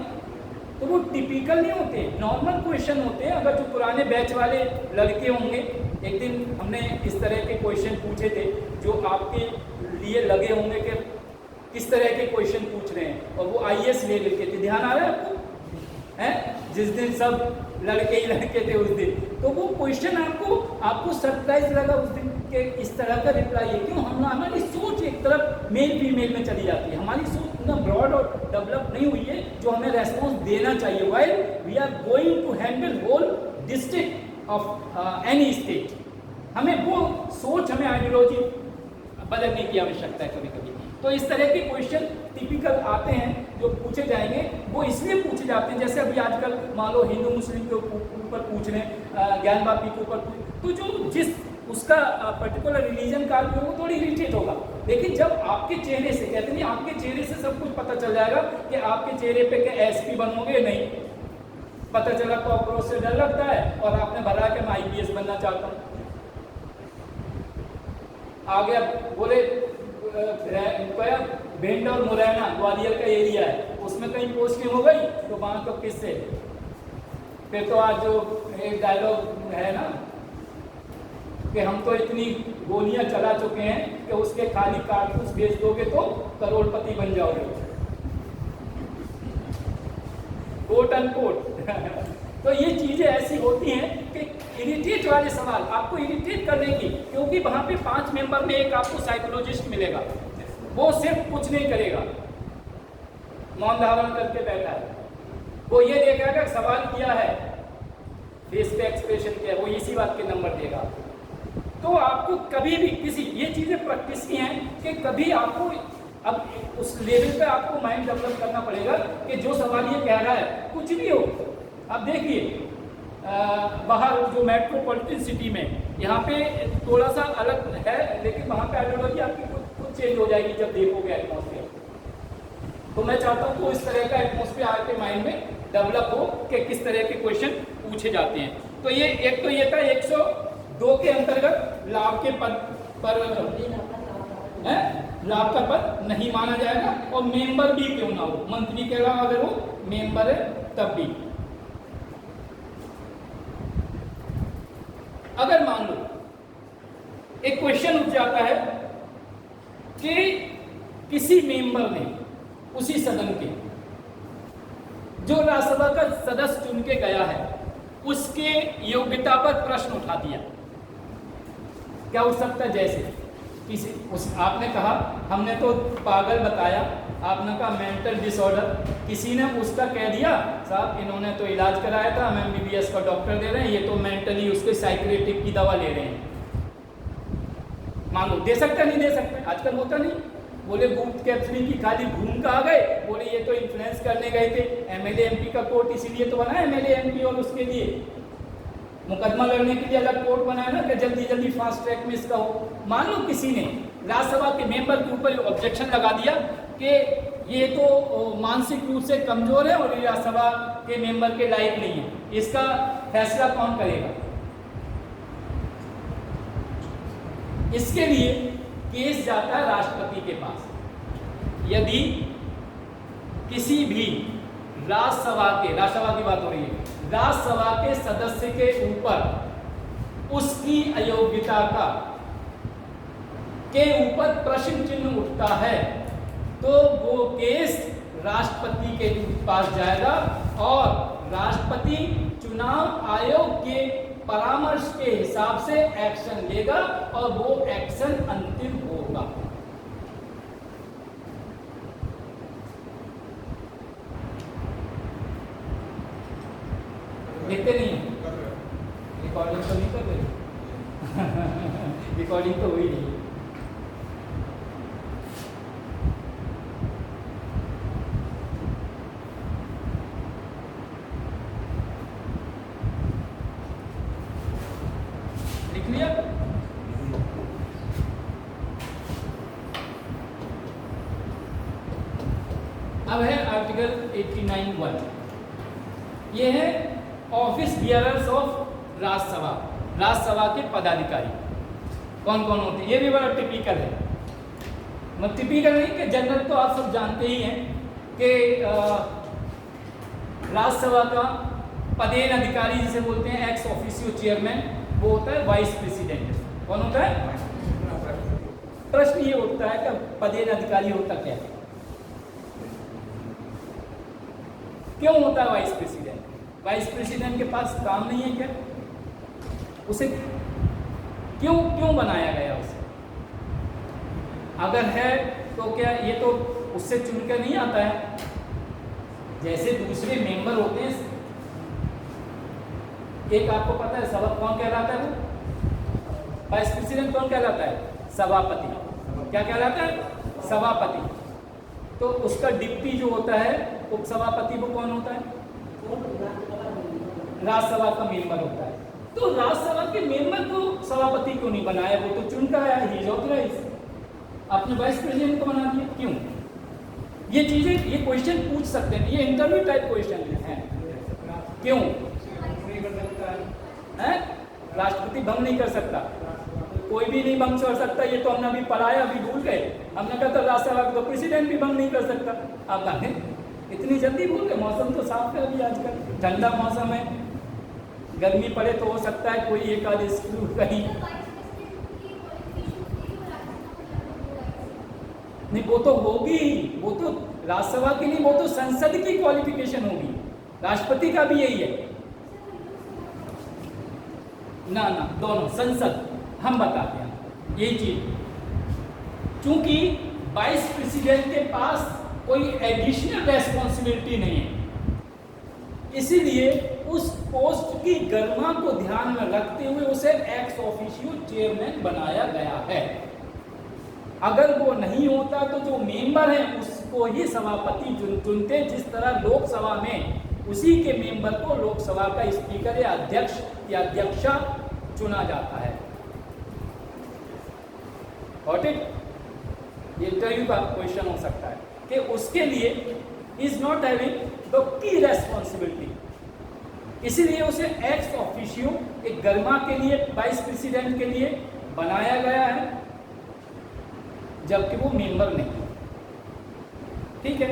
तो वो टिपिकल नहीं होते, नॉर्मल क्वेश्चन होते हैं। अगर जो पुराने बैच वाले लड़के होंगे, एक दिन हमने इस तरह के क्वेश्चन पूछे थे जो आपके लिए लगे होंगे कि किस तरह के क्वेश्चन पूछ रहे हैं, और वो IAS लेवल के थे। ध्यान आ रहा है आपको? हैं, जिस दिन सब लड़के ही लड़के थे उस दिन, तो वो क्वेश्चन आपको सरप्राइज लगा उस दिन कि इस तरह का रिप्लाई है। क्यों? हमारी सोच एक तरफ मेल फीमेल में चली जाती है, हमारी सोच ना ब्रॉड और डेवलप नहीं हुई है जो हमें रेस्पॉन्स देना चाहिए। While we are going to handle whole district of any state, हमें वो सोच, हमें आइडियोलॉजी बदलने की आवश्यकता है कभी कभी। तो इस तरह के क्वेश्चन टिपिकल आते हैं जो पूछे जाएंगे, वो इसलिए पूछे जाते हैं, जैसे अभी आजकल मान लो हिंदू मुस्लिम के ऊपर पूछ रहे हैं, ज्ञान वापी के ऊपर, तो जो जिस उसका पर्टिकुलर रिलीजन का आदमी वो थोड़ी इरिटेट होगा। लेकिन जब आपके चेहरे से, कहते नहीं आपके चेहरे से सब कुछ पता चल जाएगा कि आपके चेहरे पे क्या SP बनोगे, नहीं पता चला कॉकरोच से डर लगता है और आपने भरा कि मैं IPS बनना चाहता हूँ। आगे बोले भिंड और मुरैना ग्वालियर का एरिया है, उसमें कहीं पोस्टिंग हो गई तो वहां तो किससे, फिर तो आज जो एक डायलॉग है ना कि हम तो इतनी गोलियां चला चुके हैं कि उसके खाली कारतूस बेच दोगे तो करोड़पति बन जाओगे, कोट अनकोट। तो ये चीजें ऐसी होती हैं कि इरिटेट वाले सवाल आपको इरिटेट करने की, क्योंकि वहां पे 5 मेंबर में एक आपको साइकोलॉजिस्ट मिलेगा, वो सिर्फ कुछ नहीं करेगा, मौन धारण करके बैठा है, वो ये देखेगा कि सवाल किया है, फेस पे एक्सप्रेशन क्या है, वो इसी बात के नंबर देगा। तो आपको कभी भी किसी, ये चीजें प्रैक्टिस की हैं कि कभी आपको अब उस लेवल पे आपको माइंड डेवलप करना पड़ेगा कि जो सवाल ये कह रहा है कुछ भी हो। अब देखिए बाहर जो मेट्रोपॉलिटन सिटी में, यहाँ पे थोड़ा सा अलग है, लेकिन वहाँ पे आइडियोलॉजी आपकी कुछ चेंज हो जाएगी जब देखोगे एटमॉस्फेयर। तो मैं चाहता हूँ तो इस तरह का एटमॉस्फेयर आपके माइंड में डेवलप हो कि किस तरह के क्वेश्चन पूछे जाते हैं। तो ये एक तो ये था 102 के अंतर्गत लाभ के पद पर लाभ का पद नहीं माना जाएगा, और मेंबर भी क्यों ना हो, मंत्री के अलावा अगर वो मेंबर है तब भी। अगर मान लो एक क्वेश्चन उठ जाता है कि किसी मेंबर ने उसी सदन के जो राज्यसभा का सदस्य चुन के गया है उसके योग्यता पर प्रश्न उठा दिया, क्या उठ सकता है? जैसे किसी आपने कहा, हमने तो पागल बताया, आपने कहा मेंटल डिसऑर्डर, किसी ने उसका कह दिया साहब इन्होंने तो इलाज कराया था, हम MBBS का डॉक्टर दे रहे हैं, ये तो मेंटली उसके साइक्रेटिक की दवा ले रहे हैं। मानो दे सकता नहीं दे सकता, आजकल होता नहीं। बोले बूथ कैप्चरिंग की खाली घूम का आ गए, बोले ये तो इन्फ्लुएंस करने गए थे, MLA MP का कोर्ट इसीलिए तो बना है, MLA MP और उसके लिए मुकदमा लड़ने के लिए अलग कोर्ट बनाया ना कि जल्दी जल्दी फास्ट ट्रैक में इसका हो। मान लो किसी ने राज्यसभा के मेंबर के ऊपर ऑब्जेक्शन लगा दिया कि ये तो मानसिक रूप से कमजोर है और ये राज्यसभा के मेंबर के लायक नहीं है, इसका फैसला कौन करेगा? इसके लिए केस जाता है राष्ट्रपति के पास। यदि किसी भी राज्यसभा की बात हो रही है, राज्यसभा के सदस्य के ऊपर उसकी अयोग्यता के ऊपर प्रश्न चिन्ह उठता है तो वो केस राष्ट्रपति के पास जाएगा और राष्ट्रपति चुनाव आयोग के परामर्श के हिसाब से एक्शन लेगा और वो एक्शन अंतिम होगा। देखते नहीं रिकॉर्डिंग तो नहीं कर रहे रिकॉर्डिंग तो हुई नहीं। लिख लिया? अब है आर्टिकल 89(1), ये है ऑफिस बियरर्स ऑफ राज्यसभा के पदाधिकारी कौन कौन होते हैं। ये भी बड़ा टिपिकल है, मतलब टिपिकल नहीं कि जनरल तो आप सब जानते ही हैं कि राज्यसभा का पदेन अधिकारी जिसे बोलते हैं एक्स ऑफिसियो चेयरमैन, वो होता है वाइस प्रेसिडेंट। कौन होता है? प्रश्न ये उठता है कि पदेन अधिकारी होता क्या है, क्यों होता है वाइस प्रेसिडेंट? वाइस प्रेसिडेंट के पास काम नहीं है क्या? उसे क्यों बनाया गया उसे? अगर है तो क्या ये तो उससे चुनकर नहीं आता है, जैसे दूसरे मेंबर होते हैं। एक आपको पता है सभा कौन कहलाता है? वो वाइस प्रेसिडेंट कौन कहलाता है? सभापति। क्या कहलाता है? सभापति। तो उसका डिप्टी जो होता है उपसभापति, वो कौन होता है? राज्यसभा का मेंबर होता है। तो राज्यसभा के मेंबर को सभापति क्यों नहीं बनाया? वो तो चुनकर आया, ही इज ऑथराइज्ड। आपने वाइस प्रेसिडेंट को बना दिया, क्यों? ये चीजें, ये क्वेश्चन पूछ सकते हैं, ये इंटरव्यू टाइप क्वेश्चन है। क्यों? राष्ट्रपति भंग नहीं कर सकता, कोई भी नहीं भंग कर सकता। ये तो हमने अभी पढ़ाया, अभी भूल गए। हमने कहा था राज्यसभा को तो प्रेसिडेंट भी भंग नहीं कर सकता। आप कहें इतनी जल्दी भूल गए? मौसम तो साफ है अभी, आजकल ठंडा मौसम है, गर्मी पड़े तो हो सकता है कोई एक आध स्कूल कहीं नहीं, वो तो होगी, वो तो राज्यसभा की नहीं, वो तो संसद की क्वालिफिकेशन होगी। राष्ट्रपति का भी यही है ना, दोनों संसद। हम बताते हैं यही चीज, क्योंकि वाइस प्रेसिडेंट के पास कोई एडिशनल रेस्पॉन्सिबिलिटी नहीं है, इसीलिए उस पोस्ट की गरिमा को ध्यान में रखते हुए उसे एक्स ऑफिशियो चेयरमैन बनाया गया है। अगर वो नहीं होता तो जो मेंबर है उसको ही सभापति चुनते, जिस तरह लोकसभा में उसी के मेंबर को लोकसभा का स्पीकर या अध्यक्ष या अध्यक्षा चुना जाता है। और ये इंटरव्यू का क्वेश्चन हो सकता है कि उसके लिए is not having the key responsibility, इसीलिए उसे एक्स ऑफिशियो एक गरिमा के लिए वाइस प्रेसिडेंट के लिए बनाया गया है, जबकि वो मेंबर नहीं। ठीक है,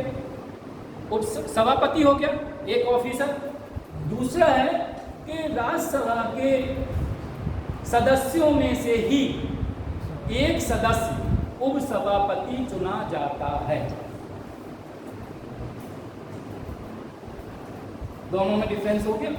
उप सभापति हो गया एक ऑफिसर। दूसरा है कि राज्यसभा के सदस्यों में से ही एक सदस्य उपसभापति चुना जाता है। दोनों में डिफरेंस हो गया।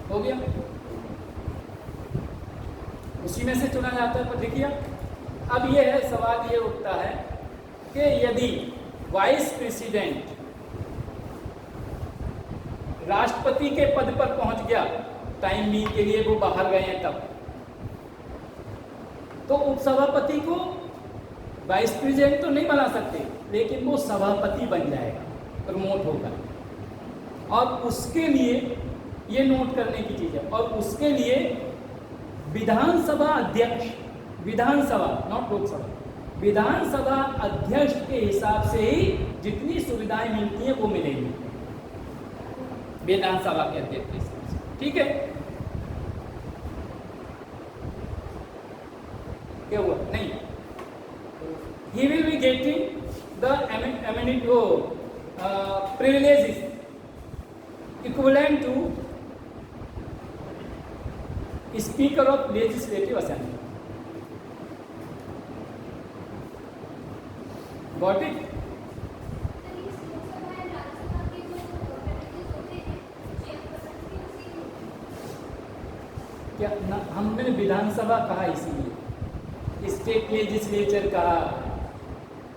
हो गया, उसी में से चुना जाता है। पर देखिए अब ये है सवाल, ये उठता है कि यदि वाइस प्रेसिडेंट राष्ट्रपति के पद पर पहुंच गया, टाइम बीत के लिए वो बाहर गए हैं तब, तो उपसभापति को वाइस प्रेसिडेंट तो नहीं बना सकते, लेकिन वो सभापति बन जाएगा, प्रमोट होगा। और उसके लिए ये नोट करने की चीज़ है, और उसके लिए विधानसभा अध्यक्ष, विधानसभा नॉट लोकसभा, विधानसभा अध्यक्ष के हिसाब से ही जितनी सुविधाएं मिलती हैं वो मिलेंगी विधानसभा के अध्यक्ष के हिसाब से, ठीक है। क्या हुआ? नहीं, he will be getting the amenity privileges equivalent to Speaker of Legislative Assembly. Got it? क्या ना, हमने विधानसभा कहा इसीलिए, स्टेट लेजिस्लेचर कहा,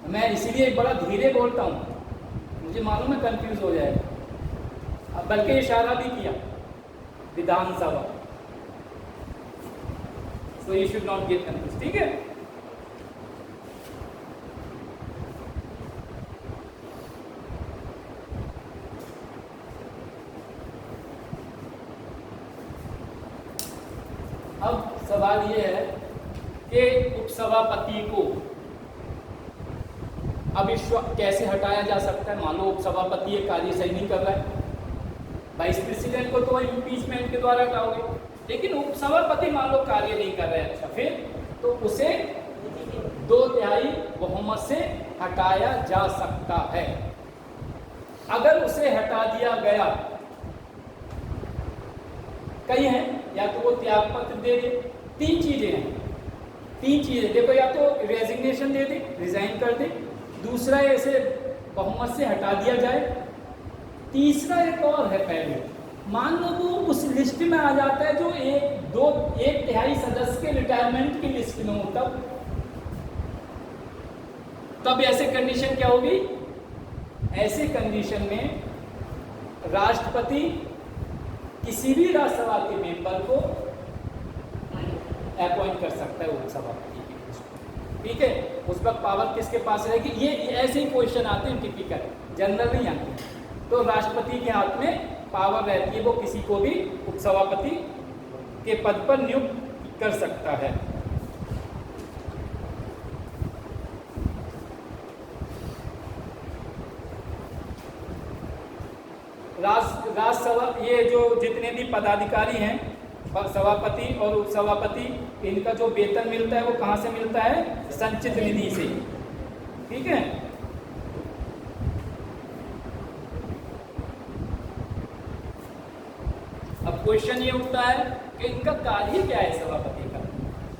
मैं इसीलिए बड़ा धीरे बोलता हूँ, मुझे मालूम है कंफ्यूज हो जाएगा, अब बल्कि इशारा भी किया विधानसभा, so you should not get confused, ठीक है। अब सवाल ये है कि उपसभापति को अब कैसे हटाया जा सकता है। मान लो उपसभापति ये कार्य सही नहीं कर रहा है, वाइस प्रेसिडेंट को तो इम्पीचमेंट के द्वारा हटाओगे, लेकिन उपसभापति मान लो कार्य नहीं कर रहे हैं, अच्छा फिर तो उसे 2/3 बहुमत से हटाया जा सकता है। अगर उसे हटा दिया गया, कई हैं, या तो वो त्याग पत्र दे दे, 3 चीजें हैं, 3 चीजें देखो, या तो रेजिग्नेशन दे दे, रिजाइन कर दे, दूसरा ऐसे बहुमत से हटा दिया जाए, तीसरा एक और है, पहले मान लो वो उस लिस्ट में आ जाता है जो 1/3 सदस्य के रिटायरमेंट की लिस्ट में हो, तब ऐसे कंडीशन क्या होगी? ऐसे कंडीशन में राष्ट्रपति किसी भी राज्यसभा के मेंबर को अपॉइंट कर सकता है उपसभापति के, ठीक है। उस वक्त पावर किसके पास रहेगी? ये ऐसे ही क्वेश्चन आते हैं टिपिकल, जनरल नहीं आते, तो राष्ट्रपति के हाथ में पावर रहती है, वो किसी को भी उपसभापति के पद पर नियुक्त कर सकता है। राज्यसभा, ये जो जितने भी पदाधिकारी हैं, सभापति और उपसभापति, इनका जो वेतन मिलता है वो कहाँ से मिलता है? संचित निधि से, ठीक है। अब क्वेश्चन ये उठता है कि इनका कार्य क्या है, सभापति का,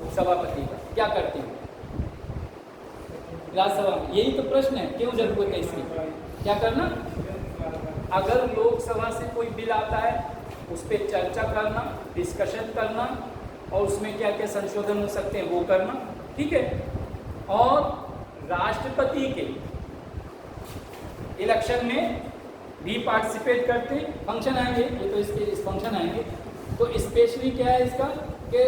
उपसभापति का क्या करते हैं राज्यसभा में? यही तो प्रश्न है, क्यों जरूरत है इसकी? क्या करना? अगर लोकसभा से कोई बिल आता है उस पर चर्चा करना, डिस्कशन करना, और उसमें क्या क्या संशोधन हो सकते हैं वो करना, ठीक है। और राष्ट्रपति के इलेक्शन में भी पार्टिसिपेट करते, फंक्शन आएंगे, ये तो इसके इस फंक्शन आएंगे, तो स्पेशली क्या है इसका कि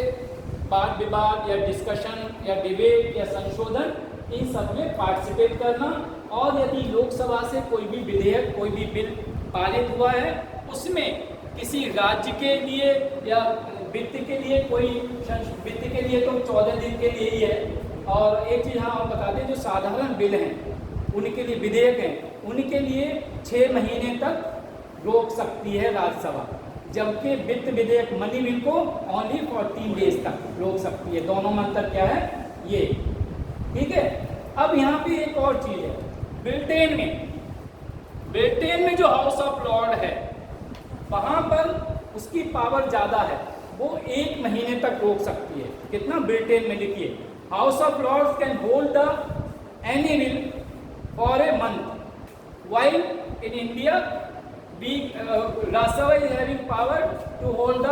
वाद विवाद या डिस्कशन या डिबेट या संशोधन, इन सब में पार्टिसिपेट करना, और यदि लोकसभा से कोई भी विधेयक, कोई भी बिल पारित हुआ है, उसमें किसी राज्य के लिए या वित्त के लिए, कोई वित्त के लिए तो 14 दिन के लिए ही है, और एक चीज़ हाँ और बता दें, जो साधारण बिल हैं उनके लिए, विधेयक हैं उनके लिए 6 महीने तक रोक सकती है राज्यसभा, जबकि वित्त विधेयक, मनी बिल को ओनली 14 डेज तक रोक सकती है। दोनों में अंतर क्या है ये, ठीक है। अब यहाँ पे एक और चीज़ है, ब्रिटेन में जो हाउस ऑफ लॉर्ड है वहाँ पर उसकी पावर ज़्यादा है, वो 1 महीने तक रोक सकती है। कितना? ब्रिटेन में लिखिए, House of Lords can hold the any bill for a month, while in India Rajya Sabha is having power to hold the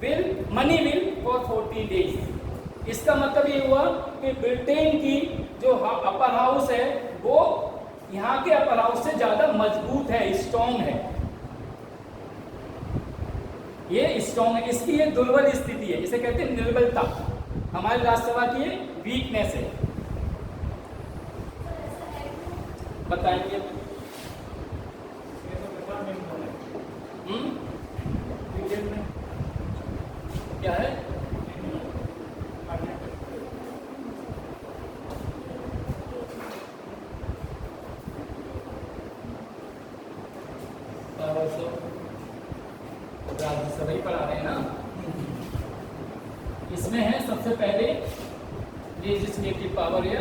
bill, money bill for 14 days. इसका मतलब ये हुआ कि ब्रिटेन की जो अपर हाउस है वो यहाँ के अपर हाउस से ज़्यादा मजबूत है, स्ट्रॉन्ग है, ये स्ट्रॉन्ग है। इसकी ये दुर्बल स्थिति है, इसे कहते हैं निर्बलता। हमारी राज्यसभा की ये वीकनेस है। बताएंगे क्या है? पढ़ा रहे हैं ना। इसमें है सबसे पहले लेजिस्लेटिव पावर या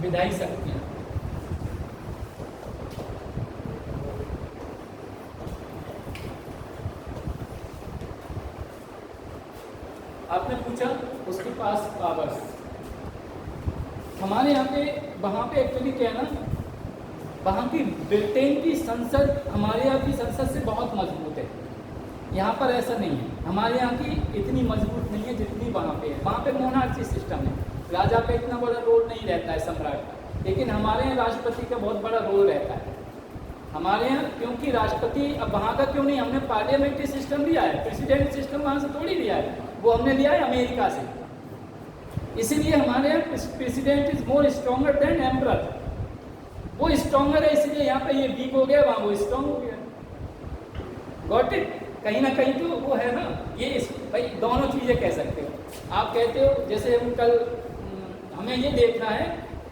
विधायी शक्तियां। आपने पूछा उसके पास पावर्स, हमारे यहाँ पे वहाँ पे एक्चुअली क्या है ना, वहाँ की ब्रिटेन की संसद हमारे यहाँ की संसद से बहुत मजबूत है। यहाँ पर ऐसा नहीं है, हमारे यहाँ की इतनी मजबूत नहीं है जितनी वहाँ पे है। वहाँ पे मोनार्ची सिस्टम है, राजा का इतना बड़ा रोल नहीं रहता है, सम्राट का। लेकिन हमारे यहाँ राष्ट्रपति का बहुत बड़ा रोल रहता है। हमारे यहाँ क्योंकि राष्ट्रपति, अब वहाँ का क्यों नहीं, हमने पार्लियामेंट्री सिस्टम लिया है, प्रेसिडेंट सिस्टम वहाँ से थोड़ी लिया है, वो हमने लिया है अमेरिका से। इसीलिए हमारे यहाँ president is more stronger than emperor. वो स्ट्रॉन्गर है, इसलिए यहाँ पे ये वीक हो गया, वहाँ वो स्ट्रॉन्ग हो गया। Got it? कहीं ना कहीं तो वो है ना, ये भाई दोनों चीज़ें कह सकते हो। आप कहते हो जैसे हम कल, हमें ये देखना है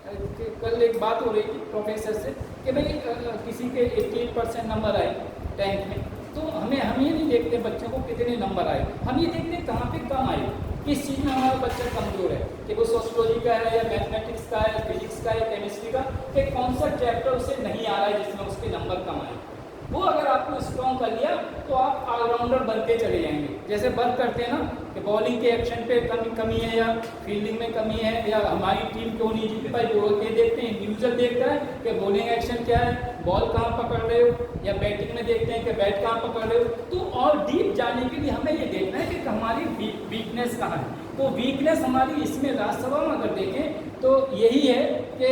कि कल एक बात हो रही थी प्रोफेसर से कि भाई किसी के 88% नंबर आए 10th में, तो हम ये नहीं देखते बच्चों को कितने नंबर आए, हम ये देखते कहाँ पे कम आए, किस चीज़ में हमारा बच्चा कमज़ोर है, कि वो सोशियोलॉजी का है या मैथमेटिक्स का है, फिजिक्स का है, केमिस्ट्री का, कि कौन सा चैप्टर उसे नहीं आ रहा है जिसमें उसके नंबर कम आए। वो अगर आपको स्ट्रॉन्ग कर लिया तो आप ऑलराउंडर बनते चले जाएंगे। जैसे वर्क करते हैं ना कि बॉलिंग के एक्शन पे कमी है या फील्डिंग में कमी है या हमारी टीम क्यों नहीं जीती पाई, वो के देखते हैं, इंडिविजुअल देखता है कि बॉलिंग एक्शन क्या है, बॉल कहाँ पकड़ रहे हो, या बैटिंग में देखते हैं कि बैट कहाँ पकड़ रहे हो। तो और डीप जाने के लिए हमें ये देखना है कि हमारी वीकनेस कहाँ है। तो वीकनेस हमारी इसमें राज्यसभा में अगर देखें तो यही है कि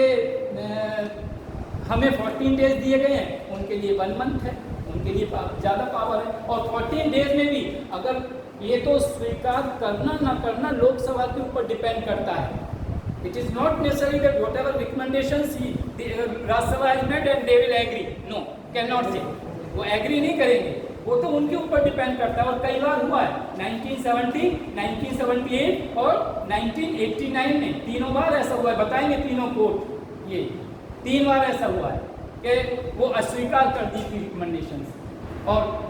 हमें 14 डेज दिए गए हैं, उनके लिए 1 मंथ है, उनके लिए ज़्यादा पावर है। और 14 डेज में भी अगर ये तो स्वीकार करना ना करना लोकसभा के ऊपर डिपेंड करता है। It is not necessary that whatever recommendations Rajya Sabha has made and they will agree, no, can not say, वो एग्री नहीं करेंगे, वो तो उनके ऊपर डिपेंड करता है। और कई बार हुआ है 1970, 1978 और 1989 में, तीनों बार ऐसा हुआ है। बताएंगे तीनों कोर्ट, ये 3 बार ऐसा हुआ है कि वो अस्वीकार कर दी थी रिकमेंडेशंस, और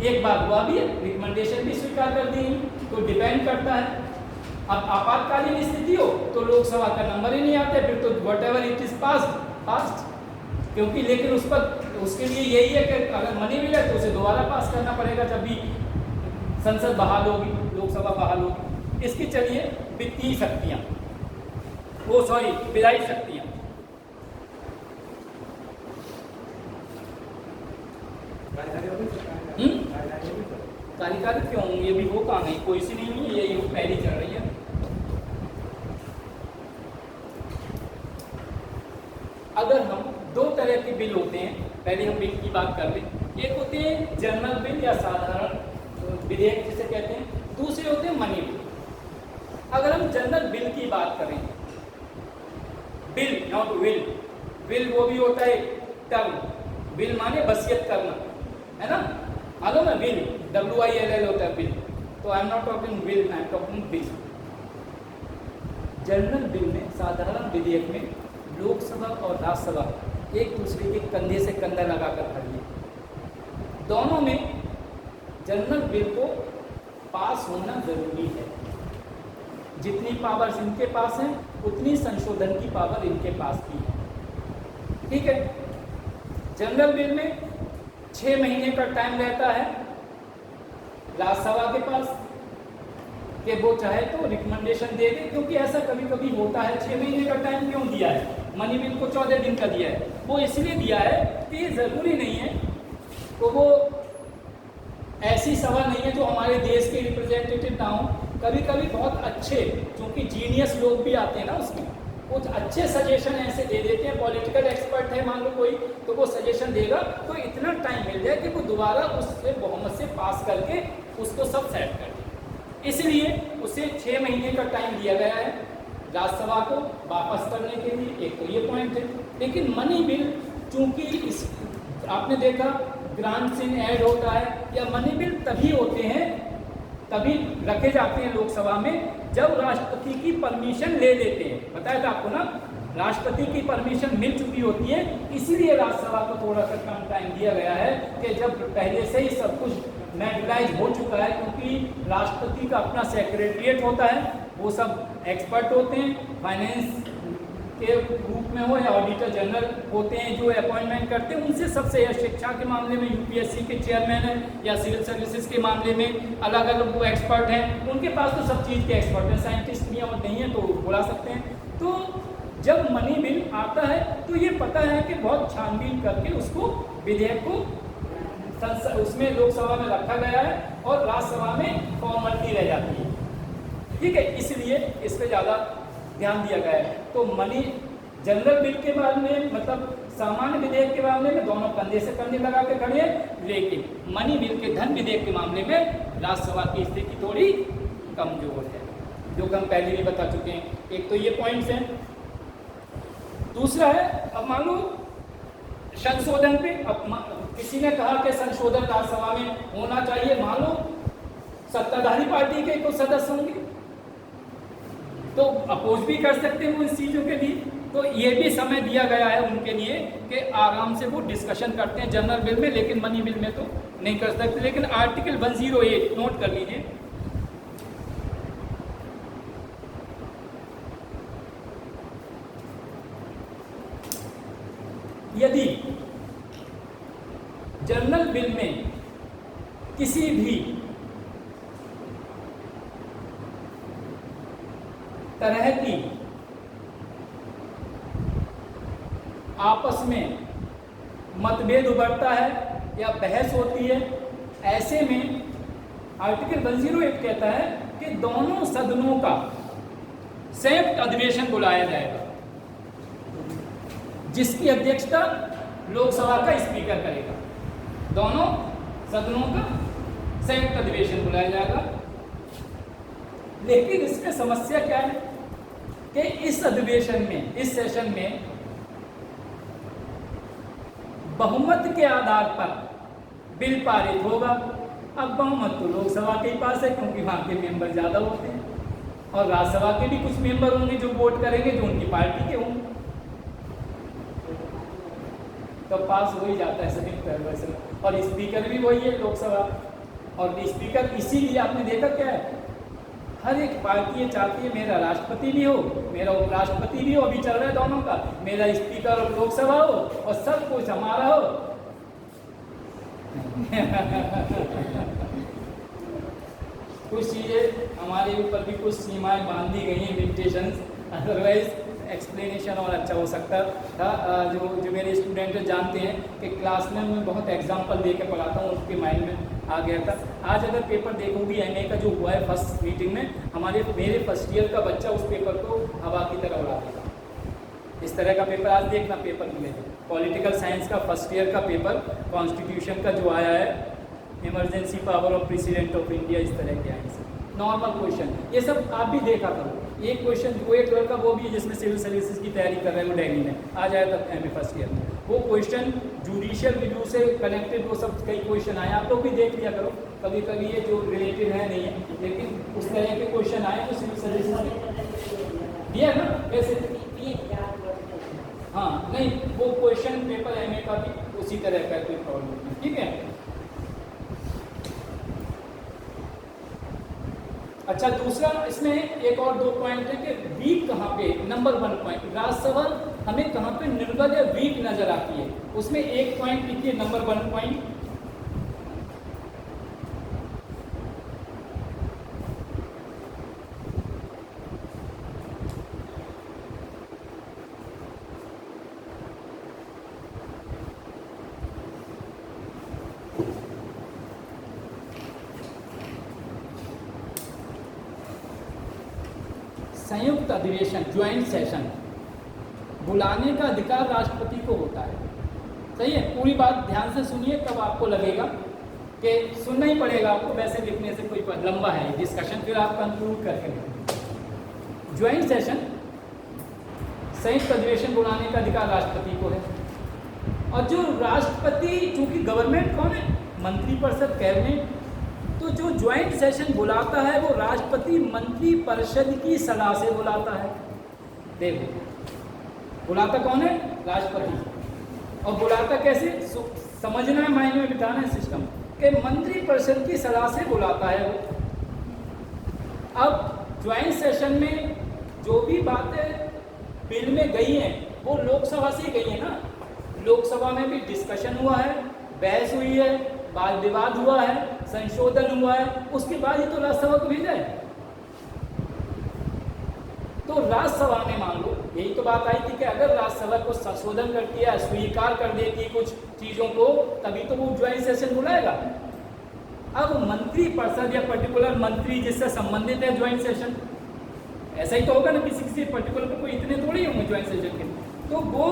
एक बार हुआ भी है रिकमेंडेशन भी स्वीकार कर दी। तो डिपेंड करता है। अब आपातकालीन स्थिति हो तो लोकसभा का नंबर ही नहीं आते, फिर तो what ever it is past, क्योंकि लेकिन उस पर उसके लिए यही है कि अगर मनी मिले तो उसे दोबारा पास करना पड़ेगा जब भी संसद बहाल होगी, लोकसभा बहाल होगी। इसकी चलिए वित्तीय शक्तियाँ, वो सॉरी विधायी शक्तियाँ। कार्यकारी क्यों, ये भी वो कहाँ है, कोई सी नहीं हुई है, यही पहली चल रही है। अगर हम 2 तरह के बिल होते हैं, पहले हम बिल की बात कर लें। एक होते हैं जनरल बिल या साधारण विधेयक जिसे कहते हैं, दूसरे होते हैं मनी बिल। अगर हम जनरल बिल की बात करें, बिल नॉट विल, विल वो भी होता है टर्म, बिल माने वसीयत करना, है ना, मालूम है, विल WILL होता है बिल। तो I am not talking will, I am talking bill. General bill में, साधारण विधेयक में लोकसभा और राज्यसभा एक दूसरे के कंधे से कंधा लगाकर खड़ी है। दोनों में जनरल बिल को पास होना जरूरी है। जितनी पावर्स इनके पास हैं उतनी संशोधन की पावर इनके पास भी है। ठीक है, जनरल बिल में 6 महीने का टाइम रहता है राज्यसभा के पास कि वो चाहे तो रिकमेंडेशन दे दे, क्योंकि ऐसा कभी कभी होता है। 6 महीने का टाइम क्यों दिया है, मनी बिल को 14 दिन का दिया है, वो इसलिए दिया है कि ये ज़रूरी नहीं है, तो वो ऐसी सभा नहीं है जो हमारे देश के रिप्रेजेंटेटिव ना हो। कभी कभी बहुत अच्छे, क्योंकि जीनियस लोग भी आते हैं ना उसमें, कुछ अच्छे सजेशन ऐसे दे देते हैं। पॉलिटिकल एक्सपर्ट है मान लो कोई, तो वो सजेशन देगा तो इतना टाइम मिल जाए कि वो दोबारा उससे बहुमत से पास करके उसको सब सेट कर दे। इसलिए उसे 6 महीने का टाइम दिया गया है राज्यसभा को वापस करने के लिए। एक तो ये पॉइंट है। लेकिन मनी बिल चूंकि इस आपने देखा ग्रांट्स इन ऐड होता है, या मनी बिल तभी होते हैं, तभी रखे जाते हैं लोकसभा में जब राष्ट्रपति की परमिशन ले लेते हैं। बताया था आपको ना, राष्ट्रपति की परमिशन मिल चुकी होती है, इसीलिए राज्यसभा को थोड़ा सा कम टाइम दिया गया है कि जब पहले से ही सब कुछ नेटलाइज हो चुका है, क्योंकि राष्ट्रपति का अपना सेक्रेटरिएट होता है, वो सब एक्सपर्ट होते हैं, फाइनेंस के रूप में हो या ऑडिटर जनरल होते हैं जो अपॉइंटमेंट करते हैं, उनसे सबसे, या शिक्षा के मामले में यूपीएससी के चेयरमैन हैं या सिविल सर्विसेज के मामले में अलग अलग वो एक्सपर्ट हैं, उनके पास तो सब चीज़ के एक्सपर्ट हैं, साइंटिस्ट भी और नहीं है तो बुला सकते हैं। तो जब मनी बिल आता है तो ये पता है कि बहुत छानबीन करके उसको विधेयक को उसमें लोकसभा में रखा गया है और राज्यसभा में फॉर्मेलिटी रह जाती है, ठीक है, इसलिए इस पर ज़्यादा ध्यान दिया गया है। तो मनी जनरल बिल के बारे में, मतलब सामान्य विधेयक के मामले में दोनों कंधे से कंधे लगा के खड़े हैं, लेकिन मनी बिल के धन विधेयक के मामले में राज्यसभा की स्थिति थोड़ी कमजोर है, जो हम पहले भी बता चुके हैं। एक तो ये पॉइंट्स हैं। दूसरा है, अब मान लो संशोधन पे, अब किसी ने कहा कि संशोधन राज्यसभा में होना चाहिए, मान लो सत्ताधारी पार्टी के कुछ सदस्य होंगे तो अपोज भी कर सकते हैं वो इस चीज़ों के लिए, तो ये भी समय दिया गया है उनके लिए कि आराम से वो डिस्कशन करते हैं जनरल बिल में, लेकिन मनी बिल में तो नहीं कर सकते। लेकिन आर्टिकल 108 नोट कर लीजिए, यदि जनरल बिल में किसी भी तरह की आपस में मतभेद उभरता है या बहस होती है, ऐसे में आर्टिकल 108 कहता है कि दोनों सदनों का संयुक्त अधिवेशन बुलाया जाएगा, जिसकी अध्यक्षता लोकसभा का स्पीकर करेगा। दोनों सदनों का संयुक्त अधिवेशन बुलाया जाएगा। लेकिन इसमें समस्या क्या है कि इस अधिवेशन में, इस सेशन में बहुमत के आधार पर बिल पारित होगा। अब बहुमत तो लोकसभा के पास है क्योंकि वहाँ के मेंबर ज़्यादा होते हैं, और राज्यसभा के भी कुछ मेंबर होंगे जो वोट करेंगे, जो उनकी पार्टी के होंगे, तो पास हो ही जाता है सभी वैसे। और स्पीकर भी वही है लोकसभा, और स्पीकर इसीलिए आपने देखा क्या है, हर एक पार्टी ये चाहती है मेरा राष्ट्रपति भी हो, मेरा उपराष्ट्रपति भी हो, अभी चल रहा है दोनों का, मेरा स्पीकर और लोकसभा हो और सब कुछ हमारा हो। कुछ चीज़ें हमारे ऊपर भी कुछ सीमाएं बांध दी गई हैं, लिमिटेशंस, अदरवाइज एक्सप्लेनेशन और अच्छा हो सकता था। जो मेरे स्टूडेंट जानते हैं कि क्लास में मैं बहुत एग्जांपल दे के पढ़ाता हूँ, उसके माइंड में आ गया था। आज अगर पेपर देखोगी एमए का जो हुआ है फर्स्ट मीटिंग में, मेरे फर्स्ट ईयर का बच्चा उस पेपर को हवा की तरह उड़ा देगा। इस तरह का पेपर आज देखना पेपर मिलेगा। पॉलिटिकल साइंस का फर्स्ट ईयर का पेपर, कॉन्स्टिट्यूशन का जो आया है, emergency power of president of India, इस तरह के आए नॉर्मल क्वेश्चन, ये सब आप भी देखा करो। एक क्वेश्चन वो एक लड़का वो भी है जिसमें सिविल सर्विसेज की तैयारी कर रहे हैं, वो दिल्ली में आ जाए तब एमए फर्स्ट ईयर में, वो क्वेश्चन जुडिशियल रिव्यू से कनेक्टेड वो सब कई क्वेश्चन आए, आप लोग भी देख लिया करो। कभी कभी ये जो रिलेटेड है नहीं है, लेकिन उस तरह के क्वेश्चन आए तो सिविल सर्विसेज दिया ना वैसे। हाँ नहीं, वो क्वेश्चन पेपर एमए का भी उसी तरह का कोई प्रॉब्लम नहीं, ठीक है। अच्छा, दूसरा इसमें एक और दो पॉइंट है कि वीक कहाँ पे, नंबर 1 पॉइंट, राज्यसभा हमें कहाँ पे निर्बल या वीक नजर आती है, उसमें एक पॉइंट लिखिए, नंबर 1 पॉइंट, संयुक्त अधिवेशन, ज्वाइंट सेशन बुलाने का अधिकार राष्ट्रपति को होता है। सही है, पूरी बात ध्यान से सुनिए, तब आपको लगेगा कि सुनना ही पड़ेगा आपको, वैसे लिखने से कोई लंबा है डिस्कशन, फिर आप कंक्लूड करके। ज्वाइंट सेशन, संयुक्त अधिवेशन बुलाने का अधिकार राष्ट्रपति को है। और जो राष्ट्रपति, चूंकि गवर्नमेंट कौन है, मंत्रिपरिषद, कैबिनेट, तो जो ज्वाइंट सेशन बुलाता है वो राष्ट्रपति मंत्री परिषद की सलाह से बुलाता है। देखो बुलाता कौन है? राष्ट्रपति। और बुलाता कैसे? समझना है, मायने में बिठाना है सिस्टम कि मंत्री परिषद की सलाह से बुलाता है वो। अब ज्वाइंट सेशन में जो भी बातें बिल में गई हैं वो लोकसभा से ही गई है ना। लोकसभा में भी डिस्कशन हुआ है, बहस हुई है, वाद विवाद हुआ है, संशोधन हुआ है, उसके बाद ही तो राज्यसभा को भेजा है। तो राज्यसभा ने मान लो, यही तो बात आई थी कि अगर राज्यसभा को संशोधन करती है, स्वीकार कर देती कुछ चीज़ों को, तभी तो वो ज्वाइंट सेशन बुलाएगा। अब मंत्री परिषद या पर्टिकुलर मंत्री जिससे संबंधित है ज्वाइंट सेशन, ऐसा ही तो होगा ना, किसी पर्टिकुलर पर कोई इतने थोड़ी होंगे ज्वाइंट सेशन के, तो वो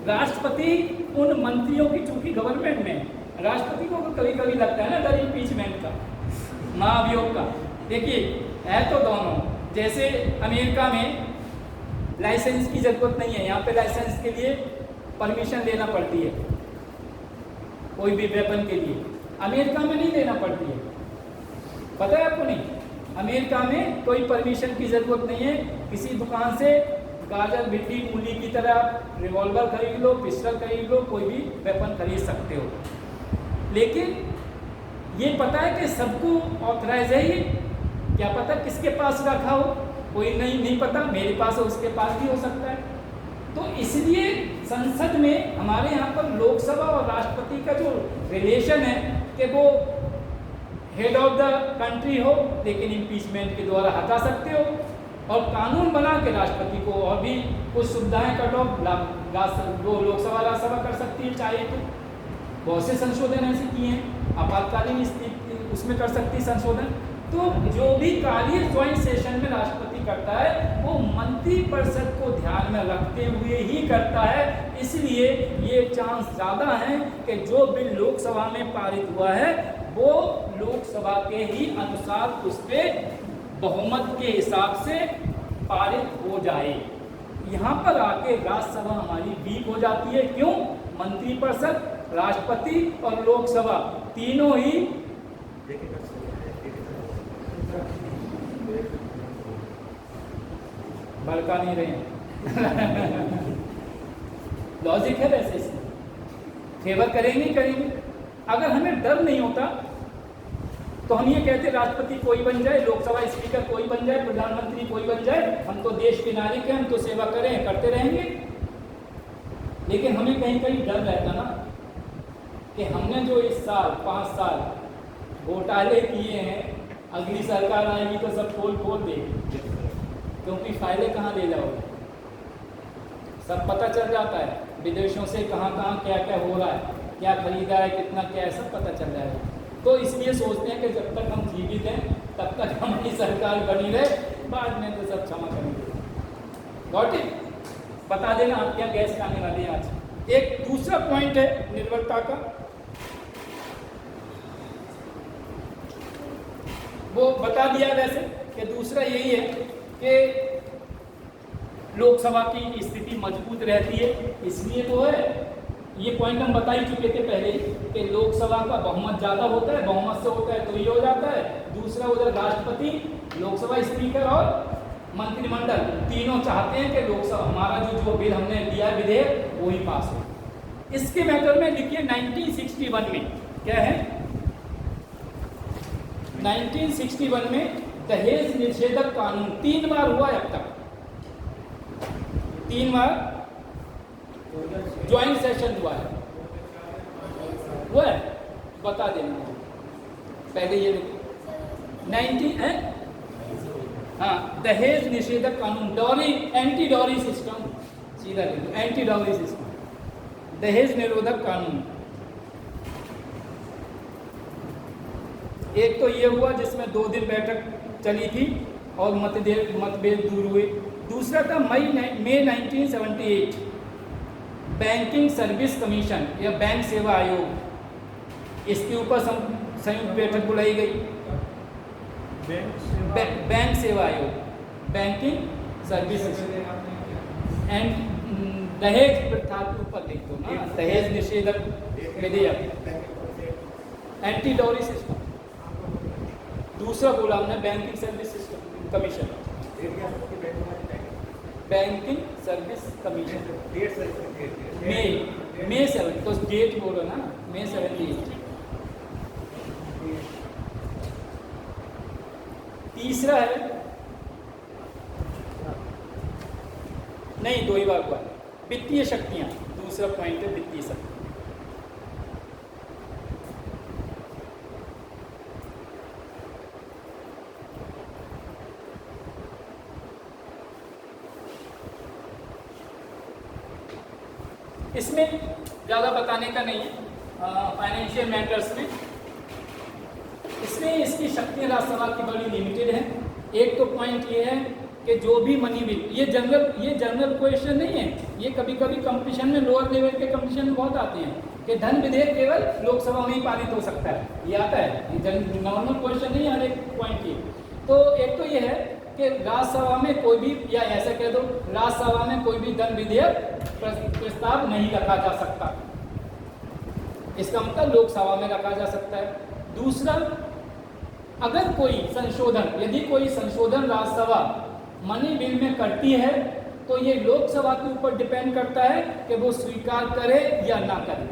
राष्ट्रपति उन मंत्रियों की, चूंकि गवर्नमेंट में राष्ट्रपति को कभी कभी लगता है ना डर इम्पीचमेंट का, महाभियोग का। देखिए है तो दोनों, जैसे अमेरिका में लाइसेंस की जरूरत नहीं है, यहाँ पे लाइसेंस के लिए परमिशन लेना पड़ती है, कोई भी वेपन के लिए। अमेरिका में नहीं लेना पड़ती है, पता है आपको? नहीं, अमेरिका में कोई परमिशन की ज़रूरत नहीं है। किसी दुकान से गाजर, भिंडी, मूली की तरह रिवॉल्वर खरीद लो, पिस्टल खरीद लो, कोई भी वेपन खरीद सकते हो। लेकिन ये पता है कि सबको ऑथराइज है ये, क्या पता किसके पास रखा हो, कोई नहीं पता, मेरे पास है उसके पास भी हो सकता है। तो इसलिए संसद में हमारे यहाँ पर लोकसभा और राष्ट्रपति का जो रिलेशन है कि वो हेड ऑफ द कंट्री हो, लेकिन इम्पीचमेंट के द्वारा हटा सकते हो, और कानून बना के राष्ट्रपति को और भी कुछ सुविधाएं कटो, वो लोकसभा राज्यसभा कर सकती है चाहे तो। बहुत से संशोधन ऐसे किए हैं, आपातकालीन स्थिति उसमें कर सकती है संशोधन। तो जो भी कार्य ज्वाइंट सेशन में राष्ट्रपति करता है वो मंत्री परिषद को ध्यान में रखते हुए ही करता है। इसलिए ये चांस ज़्यादा है कि जो बिल लोकसभा में पारित हुआ है वो लोकसभा के ही अनुसार उस पर बहुमत के हिसाब से पारित हो जाए। यहाँ पर आके राज्यसभा हमारी वीक हो जाती है। क्यों? मंत्री परिषद, राष्ट्रपति और लोकसभा तीनों ही भड़का नहीं रहे लॉजिक है वैसे, इसमें फेवर करेंगे। अगर हमें डर नहीं होता तो हम ये कहते राष्ट्रपति कोई बन जाए, लोकसभा स्पीकर कोई बन जाए, प्रधानमंत्री कोई बन जाए, हम तो देश के नागरिक हैं, हम तो सेवा करें, करते रहेंगे। लेकिन हमें कहीं कहीं डर रहता ना कि हमने जो इस साल 5 साल घोटाले किए हैं, अगली सरकार आएगी तो सब खोल देगी, क्योंकि फायदे कहाँ ले जाओगे, सब पता चल जाता है। विदेशों से कहाँ क्या हो रहा है, क्या खरीदा है, कितना क्या है, सब पता चल जाएगा। तो इसलिए सोचते हैं कि जब तक हम जीवित हैं तब तक हमारी सरकार बनी रहे, बाद में तो सब क्षमा करेंगे। Got it? बता देना आप क्या गैस लाने वाले हैं आज। एक दूसरा पॉइंट है निर्भरता का, वो बता दिया वैसे कि दूसरा यही है कि लोकसभा की स्थिति मजबूत रहती है। इसलिए तो है, ये पॉइंट हम बता ही चुके थे पहले कि लोकसभा का बहुमत ज़्यादा होता है, बहुमत से होता है तो ये हो जाता है। दूसरा, उधर राष्ट्रपति, लोकसभा स्पीकर और मंत्रिमंडल तीनों चाहते हैं कि लोकसभा हमारा जो बिल हमने दिया विधेयक वो ही पास हो। इसके मैटर में लिखिए 1961 में क्या है, 1961 में दहेज निषेधक कानून 3 बार हुआ है अब तक, 3 बार ज्वाइंट सेशन हुआ है। वो है, बता देना पहले ये 19 है, हाँ, दहेज निषेधक कानून, डॉरी, एंटी डॉरी सिस्टम, सीधा लिखो, एंटी डॉरी सिस्टम, दहेज निरोधक कानून। एक तो ये हुआ जिसमें 2 दिन बैठक चली थी और मतभेद दूर हुए। दूसरा था मई 1978 बैंकिंग सर्विस कमीशन या बैंक सेवा आयोग, इसके ऊपर संयुक्त बैठक बुलाई गई। बैंक सेवा आयोग, बैंकिंग सर्विस एंड दहेज प्रथा के ऊपर लिख दो ना, दहेज निषेधक विधेयक, एंटी डॉरी सिस्टम। दूसरा बोला हमने banking service system commission, banking service commission. मई 7 तो डेट बोलो ना, मई 7। तीसरा है, नहीं 2 ही बार हुआ, वित्तीय शक्तियां। दूसरा पॉइंट है वित्तीय शक्ति। इसमें ज़्यादा बताने का नहीं है फाइनेंशियल मैटर्स में। इसमें इसकी शक्ति राज्यसभा की बड़ी लिमिटेड है। एक तो पॉइंट ये है कि जो भी मनी बिल, ये जनरल क्वेश्चन नहीं है, ये कभी कभी कंपटीशन में लोअर लेवल के कंपटीशन में बहुत आते हैं कि धन विधेयक केवल लोकसभा में ही पारित हो सकता है, ये आता है, ये नॉर्मल क्वेश्चन नहीं है हर एक पॉइंट की। तो एक तो ये है कि राज्यसभा में कोई भी, या ऐसा कह दो राज्यसभा में कोई भी धन विधेयक प्रस्ताव नहीं रखा जा सकता, इसका मतलब लोकसभा में रखा जा सकता है। दूसरा, अगर कोई संशोधन, यदि कोई संशोधन राज्यसभा मनी बिल में करती है तो ये लोकसभा के ऊपर डिपेंड करता है कि वो स्वीकार करे या ना करे।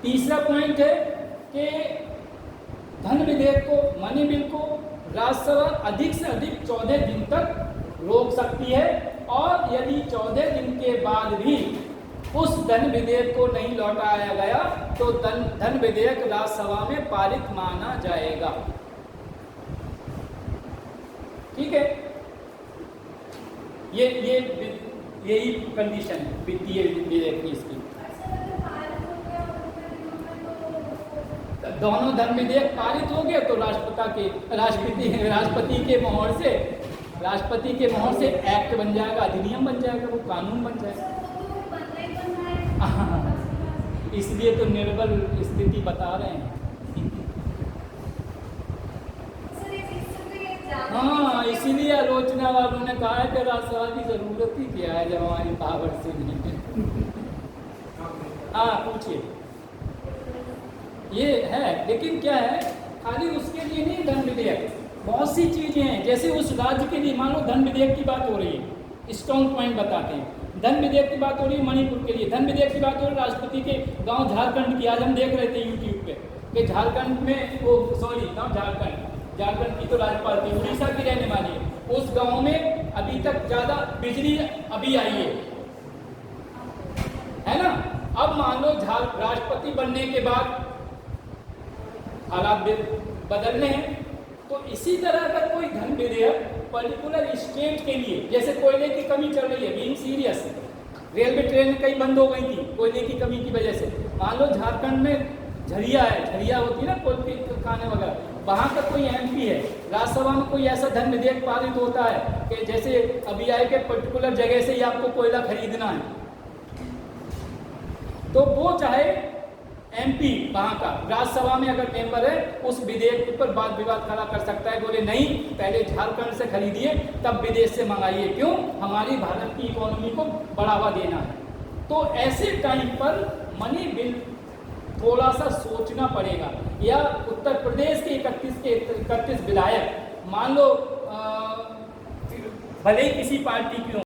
तीसरा पॉइंट है कि धन विधेयक को, मनी बिल को राज्यसभा अधिक से अधिक 14 दिन तक रोक सकती है, और यदि 14 दिन के बाद भी उस धन विधेयक को नहीं लौटाया गया तो धन विधेयक राज्यसभा में पारित माना जाएगा। ठीक है, यही कंडीशन है वित्तीय विधेयक की इसकी। दोनों धन विधेयक पारित हो गए तो राष्ट्रपति के मोहर से एक्ट बन जाएगा, अधिनियम बन जाएगा, वो कानून बन जाएगा। इसलिए तो निर्बल स्थिति बता रहे हैं। हाँ, इसीलिए आलोचना वालों ने कहा है कि राज्यसभा की जरूरत ही क्या है जब हमारी पावर से नहीं है। हाँ पूछिए। ये है, लेकिन क्या है, खाली उसके लिए नहीं धन विधेयक, बहुत सी चीजें हैं। जैसे उस राज्य के लिए, मान लो धन विधेयक की बात हो रही है, स्ट्रॉन्ग पॉइंट बताते हैं। धन विधेयक की बात हो रही है मणिपुर के लिए, धन विधेयक की बात हो रही है राष्ट्रपति के गांव झारखंड की। आज हम देख रहे थे यूट्यूब पे कि झारखंड में, वो सॉरी गाँव झारखंड की तो राज्यपाल थी, उड़ीसा की रहने वाली है। उस गांव में अभी तक ज़्यादा बिजली अभी आई है ना। अब मान लो राष्ट्रपति बनने के बाद हालात बदलने हैं, तो इसी तरह अगर कोई धन विधेयक पर्टिकुलर स्टेट के लिए, जैसे कोयले की कमी चल रही है, बीइंग सीरियस, रेलवे ट्रेन कई बंद हो गई थी कोयले की कमी की वजह से। मान लो झारखंड में झरिया है, झरिया होती है ना कोयले के खाने वगैरह, वहाँ का कोई एमपी है, राज्यसभा में कोई ऐसा धन विधेयक पारित होता है कि जैसे अभी आए के पर्टिकुलर जगह से ही आपको कोयला खरीदना है, तो वो चाहे एमपी वहाँ का राज्यसभा में अगर मेंबर है, उस विधेयक पर वाद विवाद खड़ा कर सकता है, बोले नहीं पहले झारखंड से खरीदिए तब विदेश से मंगाइए, क्यों, हमारी भारत की इकोनॉमी को बढ़ावा देना है। तो ऐसे टाइम पर मनी बिल थोड़ा सा सोचना पड़ेगा। या उत्तर प्रदेश के 31 विधायक, मान लो भले ही किसी पार्टी की हो,